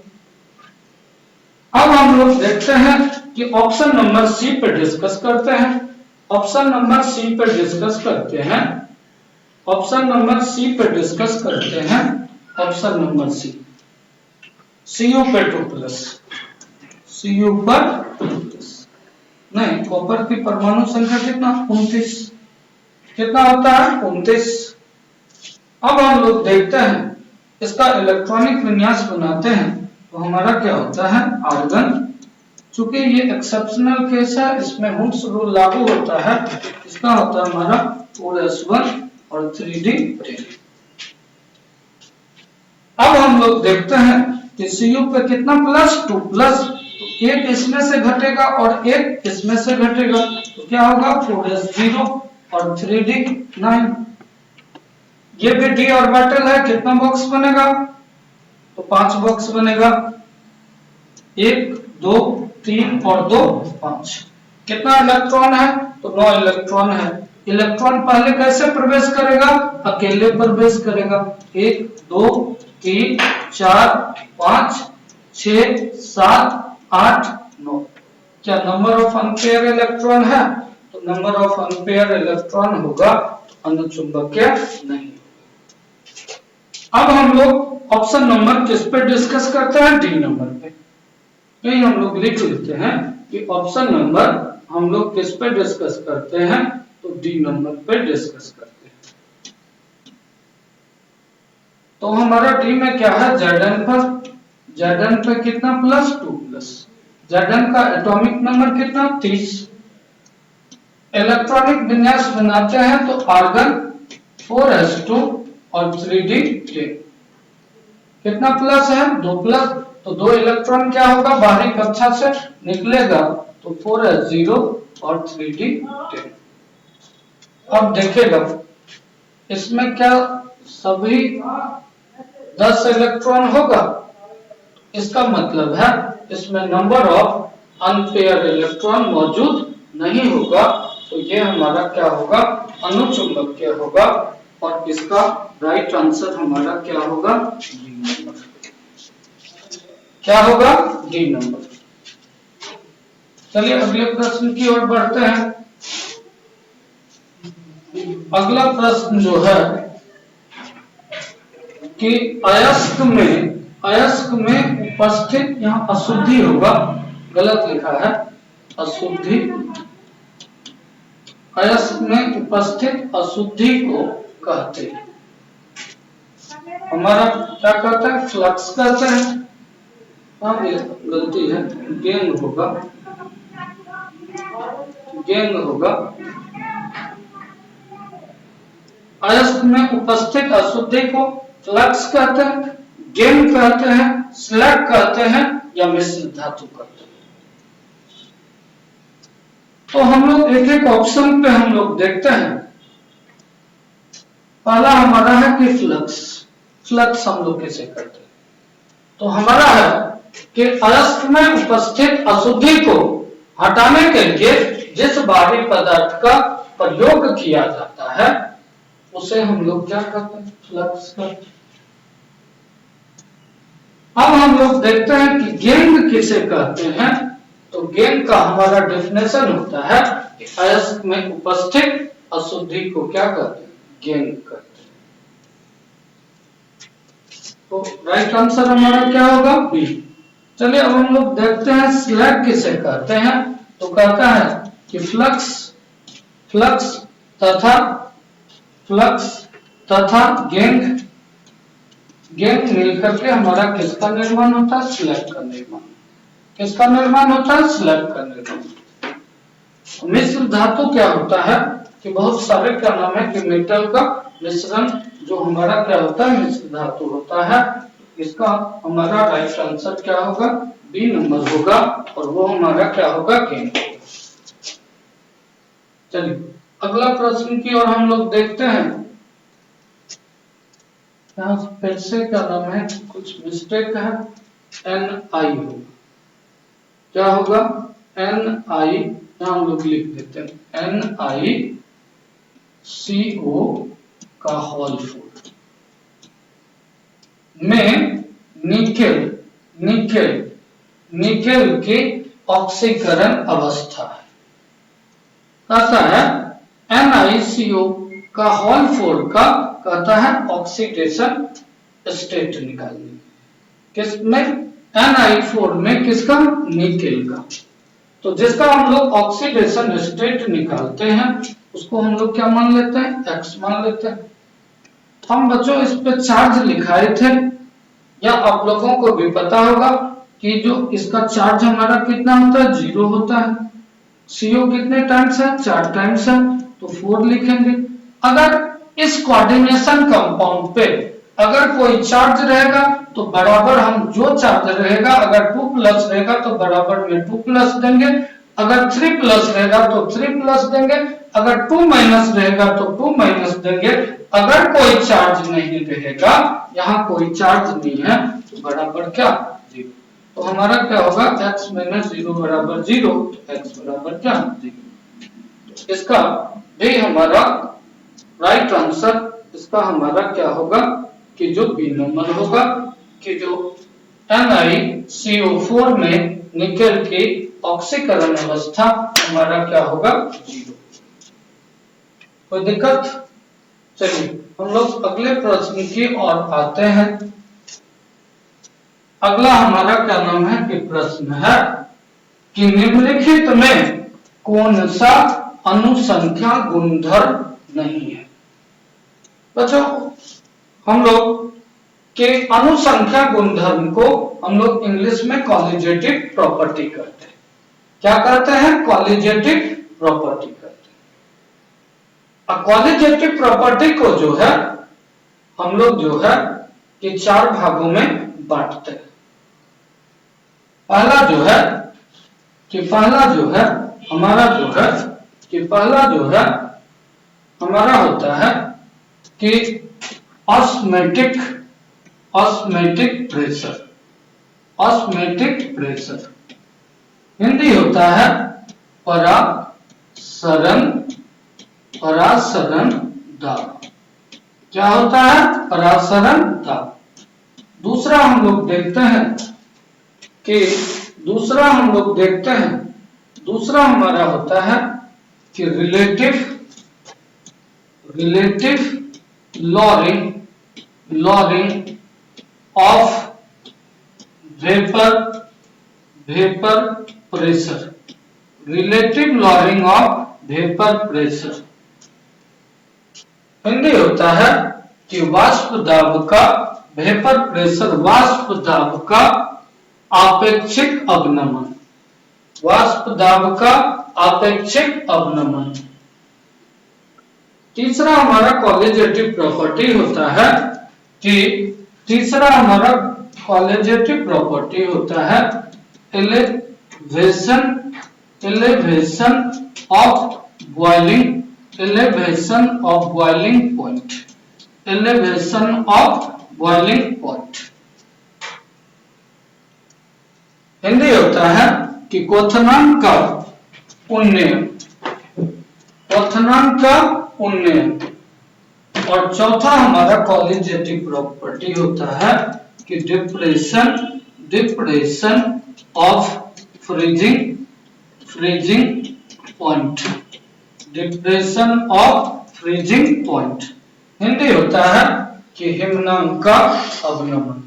अब हम लोग देखते हैं कि ऑप्शन नंबर सी पे डिस्कस करते हैं। ऑप्शन नंबर सी पे डिस्कस करते हैं। ऑप्शन नंबर सी पे डिस्कस करते हैं। ऑप्शन नंबर सी, Cu पे 2+, Cu पर 2+। नहीं, कॉपर की परमाणु संख्या कितना, 29। कितना होता है, 29। अब हम लोग देखते हैं, इसका इलेक्ट्रॉनिक विन्यास बनाते हैं, तो हमारा क्या होता है, आर्गन। चूंकि ये एक्सेप्शनल केस है, इसमें हुक्स रूल लागू होता है, इसका होता है हमारा 4s1 और 3d10। अब हम लोग देखते हैं कि Cu पे कितना प्लस, 2+, तो एक इसमें से घटेगा और एक इसमें से घटेगा, तो क्या होगा, 4s0 और 3d9। ये भी d ऑर्बिटल है, कितना बॉक्स बनेगा, तो 5 बॉक्स बनेगा। 1 2 3 और 2 5। कितना इलेक्ट्रॉन है, तो 9 इलेक्ट्रॉन है। इलेक्ट्रॉन पहले कैसे प्रवेश करेगा, अकेले प्रवेश करेगा। 1 2 3 4 5 6 7 8 9। क्या नंबर ऑफ अनपेयर इलेक्ट्रॉन है, तो नंबर ऑफ अनपेयर इलेक्ट्रॉन होगा, अनुचुंबकीय नहीं। अब हम लोग ऑप्शन नंबर किस पे डिस्कस करते हैं, डी नंबर पे। यही हम लोग लिख लेते हैं कि ऑप्शन नंबर हम लोग किस पे डिस्कस करते हैं, तो डी नंबर पे डिस्कस करते हैं। तो हमारा डी में क्या है, Zn पर। Zn पे कितना, प्लस 2+। Zn का एटॉमिक नंबर कितना, 30। इलेक्ट्रॉनिक विन्यास बनाते हैं, तो आर्गन 4s2 और 3d10। कितना प्लस है, 2+, तो 2 इलेक्ट्रॉन क्या होगा, बाहरी कक्षा से निकलेगा, तो 4s0 और 3d10। अब देखेगा, इसमें क्या सभी 10 इलेक्ट्रॉन होगा, इसका मतलब है इसमें नंबर ऑफ अनपेयर इलेक्ट्रॉन मौजूद नहीं होगा, तो ये हमारा क्या होगा, अनुचुंबकीय होगा। और इसका राइट आंसर हमारा क्या होगा, डी नंबर। क्या होगा, डी नंबर। चलिए अगले प्रश्न की ओर बढ़ते हैं। अगला प्रश्न जो है कि अयस्क में उपस्थित, यहां अशुद्धि होगा, गलत लिखा है, अशुद्धि। अयस्क में उपस्थित अशुद्धि को कहते हैं, हमारा क्या कहते हैं, फ्लक्स कहते हैं। गलती है, गेंग होगा, गेंग होगा। अयस्क में उपस्थित अशुद्धि को फ्लक्स कहते हैं, गेंग कहते हैं, स्लग कहते हैं, या मिश्र धातु कहते हैं। तो हम लोग एक एक ऑप्शन पे हम लोग देखते हैं। पहला हमारा है कि फ्लक्स हम लोग कैसे करते हैं, तो हमारा है कि अयस्क में उपस्थित अशुद्धि को हटाने के लिए जिस बाहरी पदार्थ का प्रयोग किया जाता है उसे हम लोग क्या कहते हैं, फ्लक्स कहते हैं। अब हम लोग देखते हैं कि गेन किसे कहते हैं। तो गेन का हमारा डेफिनेशन होता है कि अयस्क में उपस्थित अशुद्धि को क्या कहते हैं, गेन कहते हैं। तो राइट आंसर हमारा क्या होगा, बी। चलिए अब हम लोग देखते हैं स्लैग किसे कहते हैं। तो कहता है कि फ्लक्स तथा गेन मिलकर के हमारा किसका निर्माण होता है, स्लैग का निर्माण। किसका निर्माण होता है, स्लैग का निर्माण। मिश्र धातु क्या होता है कि बहुत सारे क्या नाम है कि मेटल का मिश्रण जो हमारा क्या होता है, मिश्र धातु होता है। इसका हमारा राइट आंसर क्या होगा, बी नंबर होगा और वो हमारा क्या होगा, गेन। चलिए अगला प्रश्न की ओर हम लोग देखते हैं। यहाँ फिर से क्या नाम है, कुछ मिस्टेक है, NI होगा। क्या होगा, NI, यहाँ हम लोग लिख देते हैं NiCO का होल 4 में निकेल की ऑक्सीकरण अवस्था है। कहता है NiCO का होल 4 का कहता है ऑक्सीडेशन स्टेट निकालने। किसमें, Ni4 में, किसका, निकेल का। तो जिसका हम लोग ऑक्सीडेशन स्टेट निकालते हैं उसको हम लोग क्या मान लेते हैं, X मान लेते हैं। हम बच्चों इस पे चार्ज लिखाए थे, या आप लोगों को भी पता होगा कि जो इसका चार्ज हमारा कितना होता है, 0 होता है। CO कितने टाइम्स है, 4 टाइम्स है, तो 4 लिखेंगे। अगर इस कोऑर्डिनेशन कंपाउंड पे अगर कोई चार्ज रहेगा तो बराबर हम जो चार्ज रहेगा, अगर 2 प्लस रहेगा तो बराबर में 2 प्लस देंगे, अगर 3 प्लस रहेगा तो 3 प्लस देंगे, अगर 2 माइनस रहेगा तो 2 माइनस देंगे। अगर कोई चार्ज नहीं रहेगा, यहाँ कोई चार्ज नहीं है, तो बराबर क्या, 0। तो हमारा क्या होगा, x माइनस 0 बराबर 0, तो x बराबर क्या, 0। इसका भी हमारा राइट आंसर, इसका हमारा क्या होगा कि जो बी नंबर होगा, कि जो NiCO4 में निकेल की ऑक्सीकरण अवस्था हमारा क्या होगा, 0। कोई दिक्कत। चलिए हम लोग अगले प्रश्न की ओर आते हैं। अगला हमारा क्या नाम है कि प्रश्न है कि निम्नलिखित में कौन सा अनुसंख्या गुणधर्म नहीं है। बच्चों हम लोग के अनुसंख्या गुणधर्म को हम लोग इंग्लिश में कॉलिजेटिव प्रॉपर्टी कहते हैं। क्या कहते हैं, कॉलिजेटिव प्रॉपर्टी कहते हैं। कॉलिजेटिव प्रॉपर्टी को जो है हम लोग जो है कि 4 भागों में बांटते हैं। पहला जो है हमारा होता है कि ऑस्मेटिक प्रेशर, हिंदी होता है परासरण दाब। क्या होता है, परासरण दाब। दूसरा हम लोग देखते हैं दूसरा हमारा होता है कि relative lowering of vapour pressure, relative lowering of vapour pressure. Hindi होता है कि वाष्प दाब का, वेपर प्रेशर वाष्प दाब का आपेक्षिक अवनमन, वाष्प दाब का आपेक्षिक अवनमन। तीसरा हमारा कॉलिजेटिव प्रॉपर्टी होता है elevation of boiling point। Hindi होता है कि क्वथनांक का उन्नयन। क्वथनांक का उन्नयन। और चौथा हमारा कॉलिगेटिव प्रॉपर्टी होता है कि depression of freezing point. Depression of freezing point Hindi होता है कि हिमनम का अवनमन।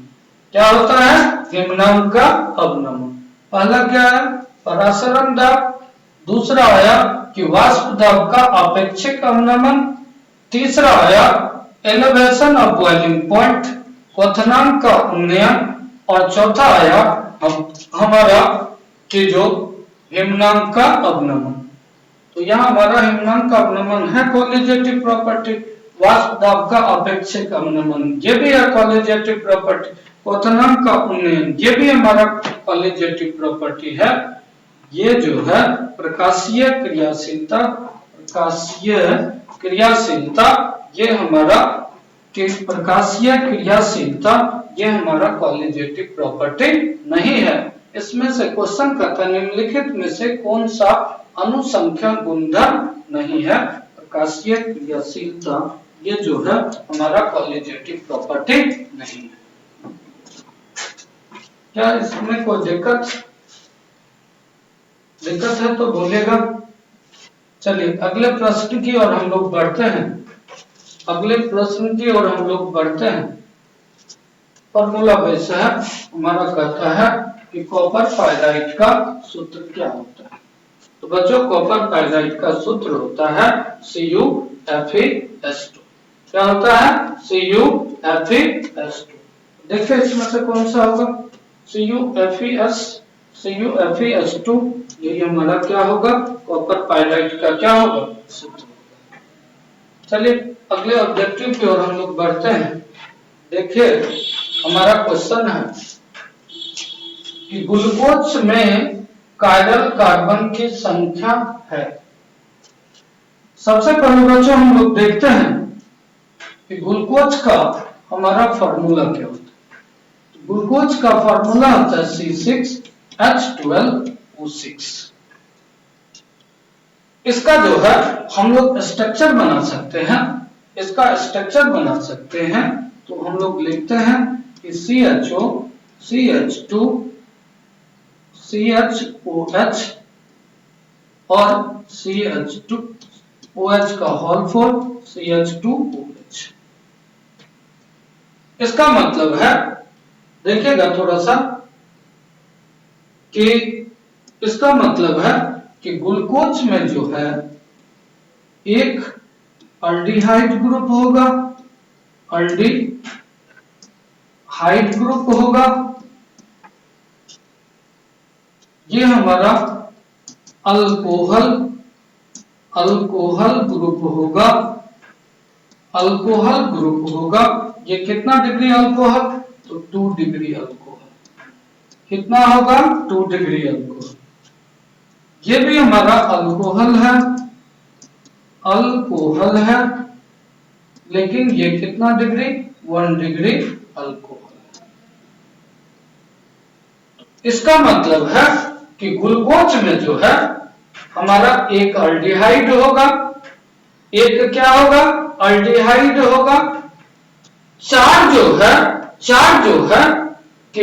क्या होता है? हिमनम का अवनमन। पहला क्या है? परासरण दाब। दूसरा आया कि वाष्प दाब का अपेक्षिक अवनमन। तीसरा आया एलिवेशन ऑफ बॉइलिंग पॉइंट, क्वथनांक का उन्नयन। और चौथा आया हमारा कि जो हिमनम का अवनमन। तो यहाँ हमारा हिमनम का अवनमन है कॉलिगेटिव प्रॉपर्टी, वाष्प दाब का अपेक्षिक अवनमन ये भी है कॉलिगेटिव प्रॉपर्टी, क्वथनांक का उन्नयन ये भी हमारा कॉलिगेटिव प्रॉपर्टी है। ये जो है प्रकाशीय क्रियाशीलता ये हमारा कॉलिगेटिव प्रॉपर्टी नहीं है। इसमें से क्वेश्चन कहता है निम्नलिखित में से कौन सा अनुसंख्यन गुणधर्म नहीं है? प्रकाशीय क्रियाशीलता ये जो है हमारा कॉलिगेटिव प्रॉपर्टी नहीं है। क्या इसमें कोई दिक्कत है तो बोलेगा। चलिए अगले प्रश्न की ओर हम लोग बढ़ते हैं। फॉर्मूला वैसा है हमारा कहता है कि कॉपर पाइराइट का सूत्र क्या होता है। तो बच्चों कॉपर पाइराइट का सूत्र होता है CuFeS2। क्या होता है? CuFeS2। देखिए इसमें से कौन सा होगा? CuFeS2 यही हमारा क्या होगा? कॉपर पाइराइट का क्या होगा? सूत्र। चलिए अगले ऑब्जेक्टिव की ओर हम लोग बढ़ते हैं। देखिए हमारा क्वेश्चन है कि ग्लूकोज में कायरल कार्बन की संख्या है। सबसे पहले बच्चों हम लोग देखते हैं कि ग्लूकोज का हमारा फॉर्मूला क्या होता है। ग्लूकोज का फॉर्मूला होता है C6H12O6। इसका जो है हम लोग स्ट्रक्चर बना सकते हैं। तो हम लोग लिखते हैं कि CHO CH2 CHOH और CH2OH का होल फॉर CH2OH। इसका मतलब है देखिएगा थोड़ा सा कि इसका मतलब है कि ग्लूकोज में जो है एक अल्डिहाइड ग्रुप होगा, ये हमारा अल्कोहल ग्रुप होगा। ये कितना डिग्री अल्कोहल? तो 2 डिग्री अल्कोहल। कितना होगा? 2 डिग्री अल्कोहल। ये भी हमारा अल्कोहल है लेकिन ये कितना डिग्री? 1 degree alcohol. इसका मतलब है कि ग्लूकोज में जो है हमारा एक अल्डिहाइड होगा, एक क्या होगा? अल्डिहाइड होगा। चार जो है कि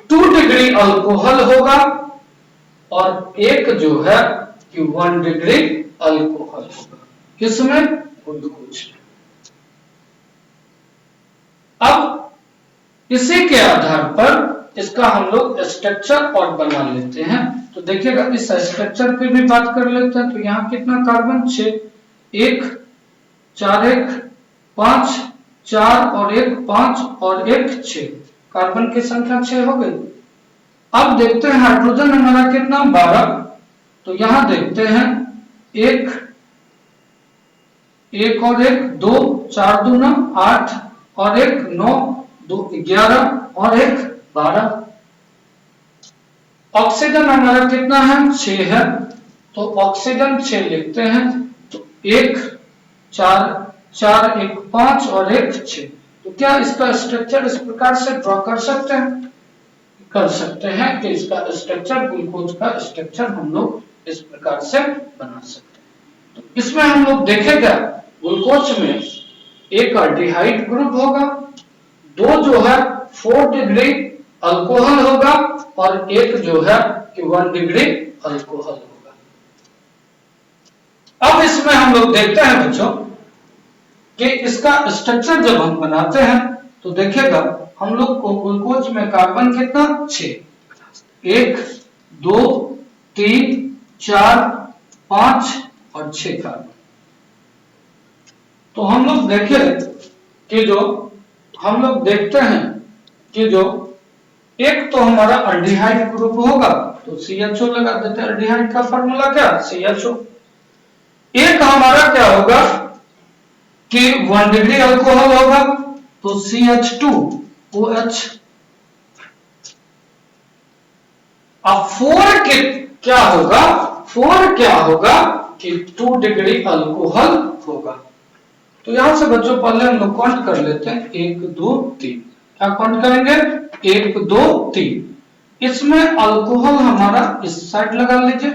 2 डिग्री अल्कोहल होगा और एक जो है कि 1 डिग्री अल्कोहल होगा। किसमें? ग्लूकोज में। अब इसी के आधार पर इसका हम लोग स्ट्रक्चर और बना लेते हैं। तो देखिएगा इस स्ट्रक्चर की भी बात कर लेते हैं। तो यहाँ कितना कार्बन? 6, 1 4 1 5 4 और 1 5 और 1 6। कार्बन की संख्या 6 हो गई। अब देखते हैं हाइड्रोजन हमारा कितना? 12। तो यहां देखते हैं 1 और 1 2 4 दूना 8 और 1 9 2 11 और 1 12। ऑक्सीजन हमारा कितना है? 6 है। तो ऑक्सीजन 6 लिखते हैं। तो 1 4 4 1 5 और 1 6। तो क्या इसका स्ट्रक्चर इस प्रकार से ड्रॉ कर सकते हैं? कर सकते हैं कि इसका स्ट्रक्चर ग्लूकोज का स्ट्रक्चर हम लोग इस प्रकार से बना सकते हैं। इसमें हम लोग देखेगा ग्लूकोज में एक अल्डिहाइड ग्रुप होगा, दो जो है 4 डिग्री अल्कोहल होगा और एक जो है कि 1 डिग्री अल्कोहल होगा। अब इसमें हम लोग देखते हैं बच्चों कि इसका स्ट्रक्चर जब हम बनाते हैं तो देखेगा हम लोग को ग्लूकोज में कार्बन कितना 6, 1 2 3 4 5 और 6 कार्बन। तो हम लोग देखें कि जो हम लोग देखते हैं कि जो एक तो हमारा अल्डिहाइड ग्रुप होगा तो CHO लगा देते हैं। अल्डिहाइड का फार्मूला क्या CHO। एक हमारा क्या होगा कि 1 डिग्री अल्कोहल होगा तो CH2OH। अब 4 के क्या होगा, 4 क्या होगा कि 2 डिग्री अल्कोहल होगा। तो यहां से बच्चों पहले हम लोग काउंट कर लेते हैं 1 2 3। क्या काउंट करेंगे 1 2 3। इसमें अल्कोहल हमारा इस साइड लगा लीजिए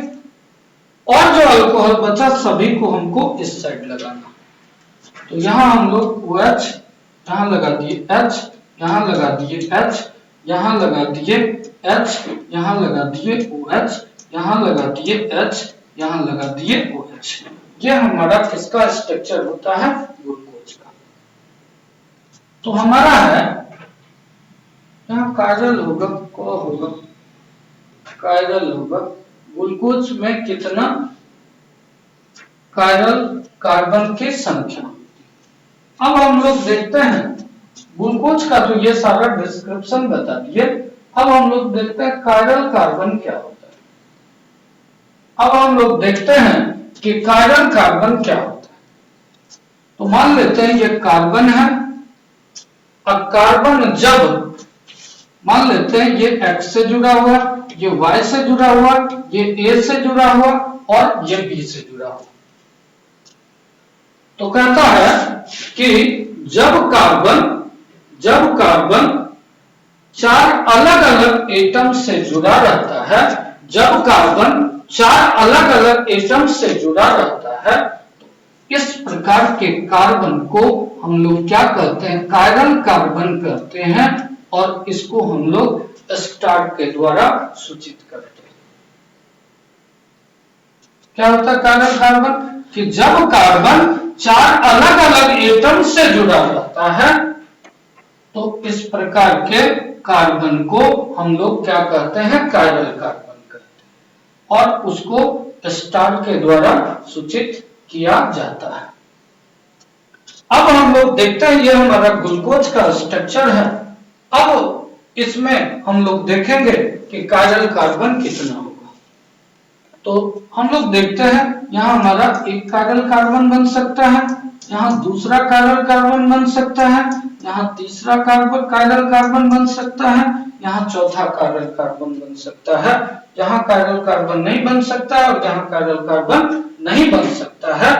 और जो अल्कोहल बचा सभी को हमको इस साइड लगाना। तो यहां हम लोग OH यहां लगा दिए, H यहां लगा दिए, H यहां लगा दिए, H यहां लगा दिए, OH यहां लगा दिए, H यहां लगा दिए, OH। ये हमारा किसका स्ट्रक्चर होता है ग्लूकोज का। तो हमारा है यहाँ कायरल होगा, को होगा कायरल होगा। ग्लूकोज में कितना कायरल कार्बन की संख्या। अब हम लोग देखते हैं ग्लूकोज का तो ये सारा डिस्क्रिप्शन बता दिए। अब हम लोग देखते हैं कायरल कार्बन क्या होता है। अब हम लोग देखते हैं कि कायरल कार्बन क्या होता है। तो मान लेते हैं ये कार्बन है। अब कार्बन जब मान लेते हैं ये X से जुड़ा हुआ, ये Y से जुड़ा हुआ, ये A से जुड़ा हुआ और ये B से जुड़ा हुआ। तो कहता है कि जब कार्बन 4 अलग अलग एटम से जुड़ा रहता है, जब कार्बन 4 अलग अलग एटम से जुड़ा रहता है तो इस प्रकार के कार्बन को हम लोग क्या कहते हैं कायरल कार्बन कहते हैं और इसको हम लोग स्टार के द्वारा सूचित करते हैं। क्या होता है कायरल कार्बन कि जब कार्बन 4 अलग अलग एटम से जुड़ा रहता है तो इस प्रकार के कार्बन को हम लोग क्या कहते हैं कायरल कार्बन कहते हैं और उसको स्टार के द्वारा सूचित किया जाता है। अब हम लोग देखते हैं ये हमारा ग्लूकोज का स्ट्रक्चर है। अब इसमें हम लोग देखेंगे कि कायरल कार्बन कितना होगा। तो हम लोग देखते हैं यहाँ हमारा एक कायरल कार्बन बन सकता है, यहाँ दूसरा कायरल कार्बन बन सकता है, यहाँ तीसरा कायरल कार्बन बन सकता है, यहाँ चौथा कायरल कार्बन बन सकता है, यहाँ कायरल कार्बन नहीं बन सकता है और यहाँ कायरल कार्बन नहीं बन सकता है।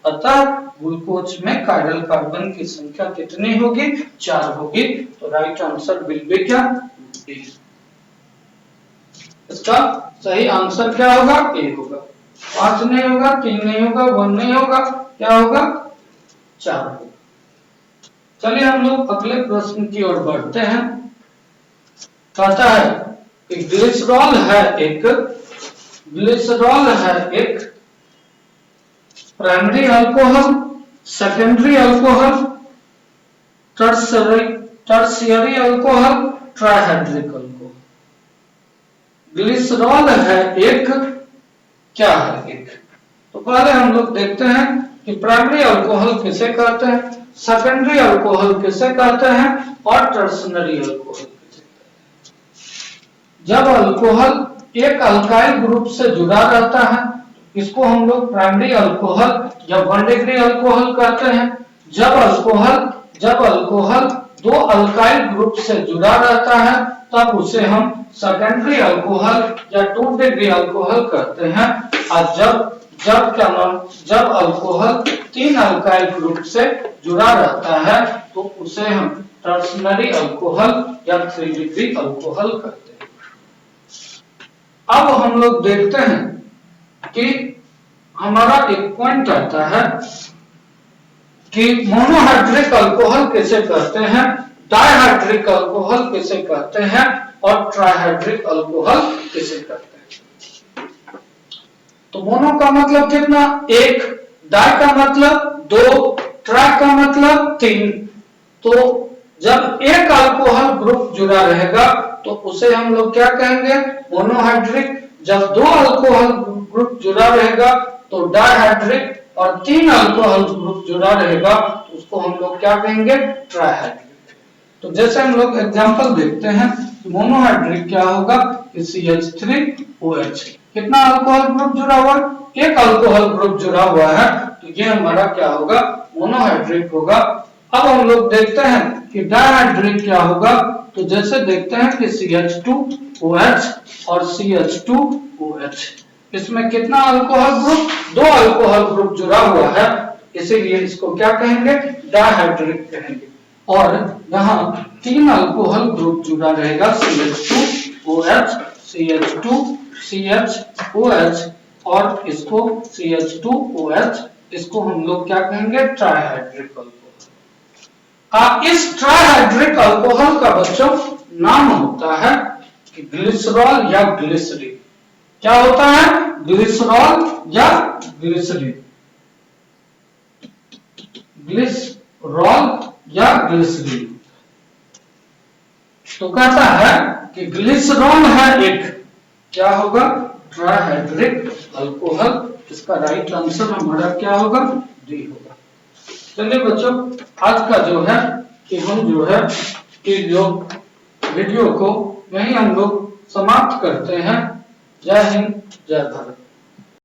अतः ग्लूकोज में कायरल कार्बन की संख्या कितनी होगी 4 होगी। तो राइट आंसर विल बी क्या A। इसका सही आंसर क्या होगा A होगा। 5 नहीं होगा, 3 नहीं होगा, 1 नहीं होगा, क्या होगा 4 होगा। चलिए हम लोग अगले प्रश्न की ओर बढ़ते हैं। कहता है कि ग्लिसरॉल है एक primary alcohol, secondary alcohol, tertiary alcohol, trihydric alcohol. Glycerol है एक, क्या है एक। तो पहले हम लोग देखते हैं कि प्राइमरी अल्कोहल किसे कहते हैं, सेकेंडरी अल्कोहल किसे कहते हैं और टर्शियरी अल्कोहल किसे कहते हैं। जब अल्कोहल एक अल्काइल ग्रुप से जुड़ा रहता है इसको हम लोग प्राइमरी अल्कोहल या 1 डिग्री अल्कोहल कहते हैं। जब अल्कोहल 2 अल्काइल ग्रुप से जुड़ा रहता है तब उसे हम सेकेंडरी अल्कोहल या 2 डिग्री अल्कोहल कहते हैं। और जब अल्कोहल 3 अल्काइल ग्रुप से जुड़ा रहता है तो उसे हम टर्शियरी अल्कोहल या 3 डिग्री अल्कोहल कहते हैं। अब हम लोग देखते हैं कि हमारा एक पॉइंट आता है कि मोनोहाइड्रिक अल्कोहल किसे कहते हैं, डायहाइड्रिक अल्कोहल किसे कहते हैं और ट्राइहाइड्रिक अल्कोहल किसे कहते हैं। तो मोनो का मतलब कितना, एक, डाई का मतलब दो, ट्राई का मतलब तीन। तो जब एक अल्कोहल ग्रुप जुड़ा रहेगा तो उसे हम लोग क्या कहेंगे, मोनोहाइड्रिक। जब दो अल्कोहल ग्रुप जुड़ा रहेगा तो डायहाइड्रिक, और तीन अल्कोहल ग्रुप जुड़ा रहेगा तो उसको हम लोग क्या कहेंगे, ट्राइहाइड्रिक। तो जैसे हम लोग एग्जांपल देखते हैं, मोनोहाइड्रिक क्या होगा, CH3OH। कितना अल्कोहल ग्रुप जुड़ा हुआ है, एक अल्कोहल ग्रुप जुड़ा हुआ है, तो ये हमारा क्या होगा, मोनोहाइड्रिक होगा। अब हम लोग देखते हैं कि डायहाइड्रिक क्या होगा। तो जैसे देखते हैं कि CH2OH और CH2OH, इसमें कितना अल्कोहल ग्रुप, दो अल्कोहल ग्रुप जुड़ा हुआ है, इसीलिए इसको क्या कहेंगे, डायहाइड्रिक कहेंगे। और यहाँ तीन अल्कोहल ग्रुप जुड़ा रहेगा, CH2OH, CH2CHOH और इसको CH2OH, इसको हम लोग क्या कहेंगे, ट्राइहाइड्रिक अल्कोहल। इस ट्राइहाइड्रिक अल्कोहल का बच्चों नाम होता है कि ग्लिसरॉल या ग्लिसरीन। क्या होता है, ग्लिसरॉल या ग्लिसरीन, ग्लिसरॉल या ग्लिसरीन। तो कहता है कि ग्लिसरॉल है एक, क्या होगा, ट्राइहाइड्रिक अल्कोहल। इसका राइट आंसर हमारा क्या होगा, डी होगा। चलिए बच्चों, आज का जो है कि हम जो है कि जो वीडियो को यही हम लोग समाप्त करते हैं। जय हिंद, जय भारत।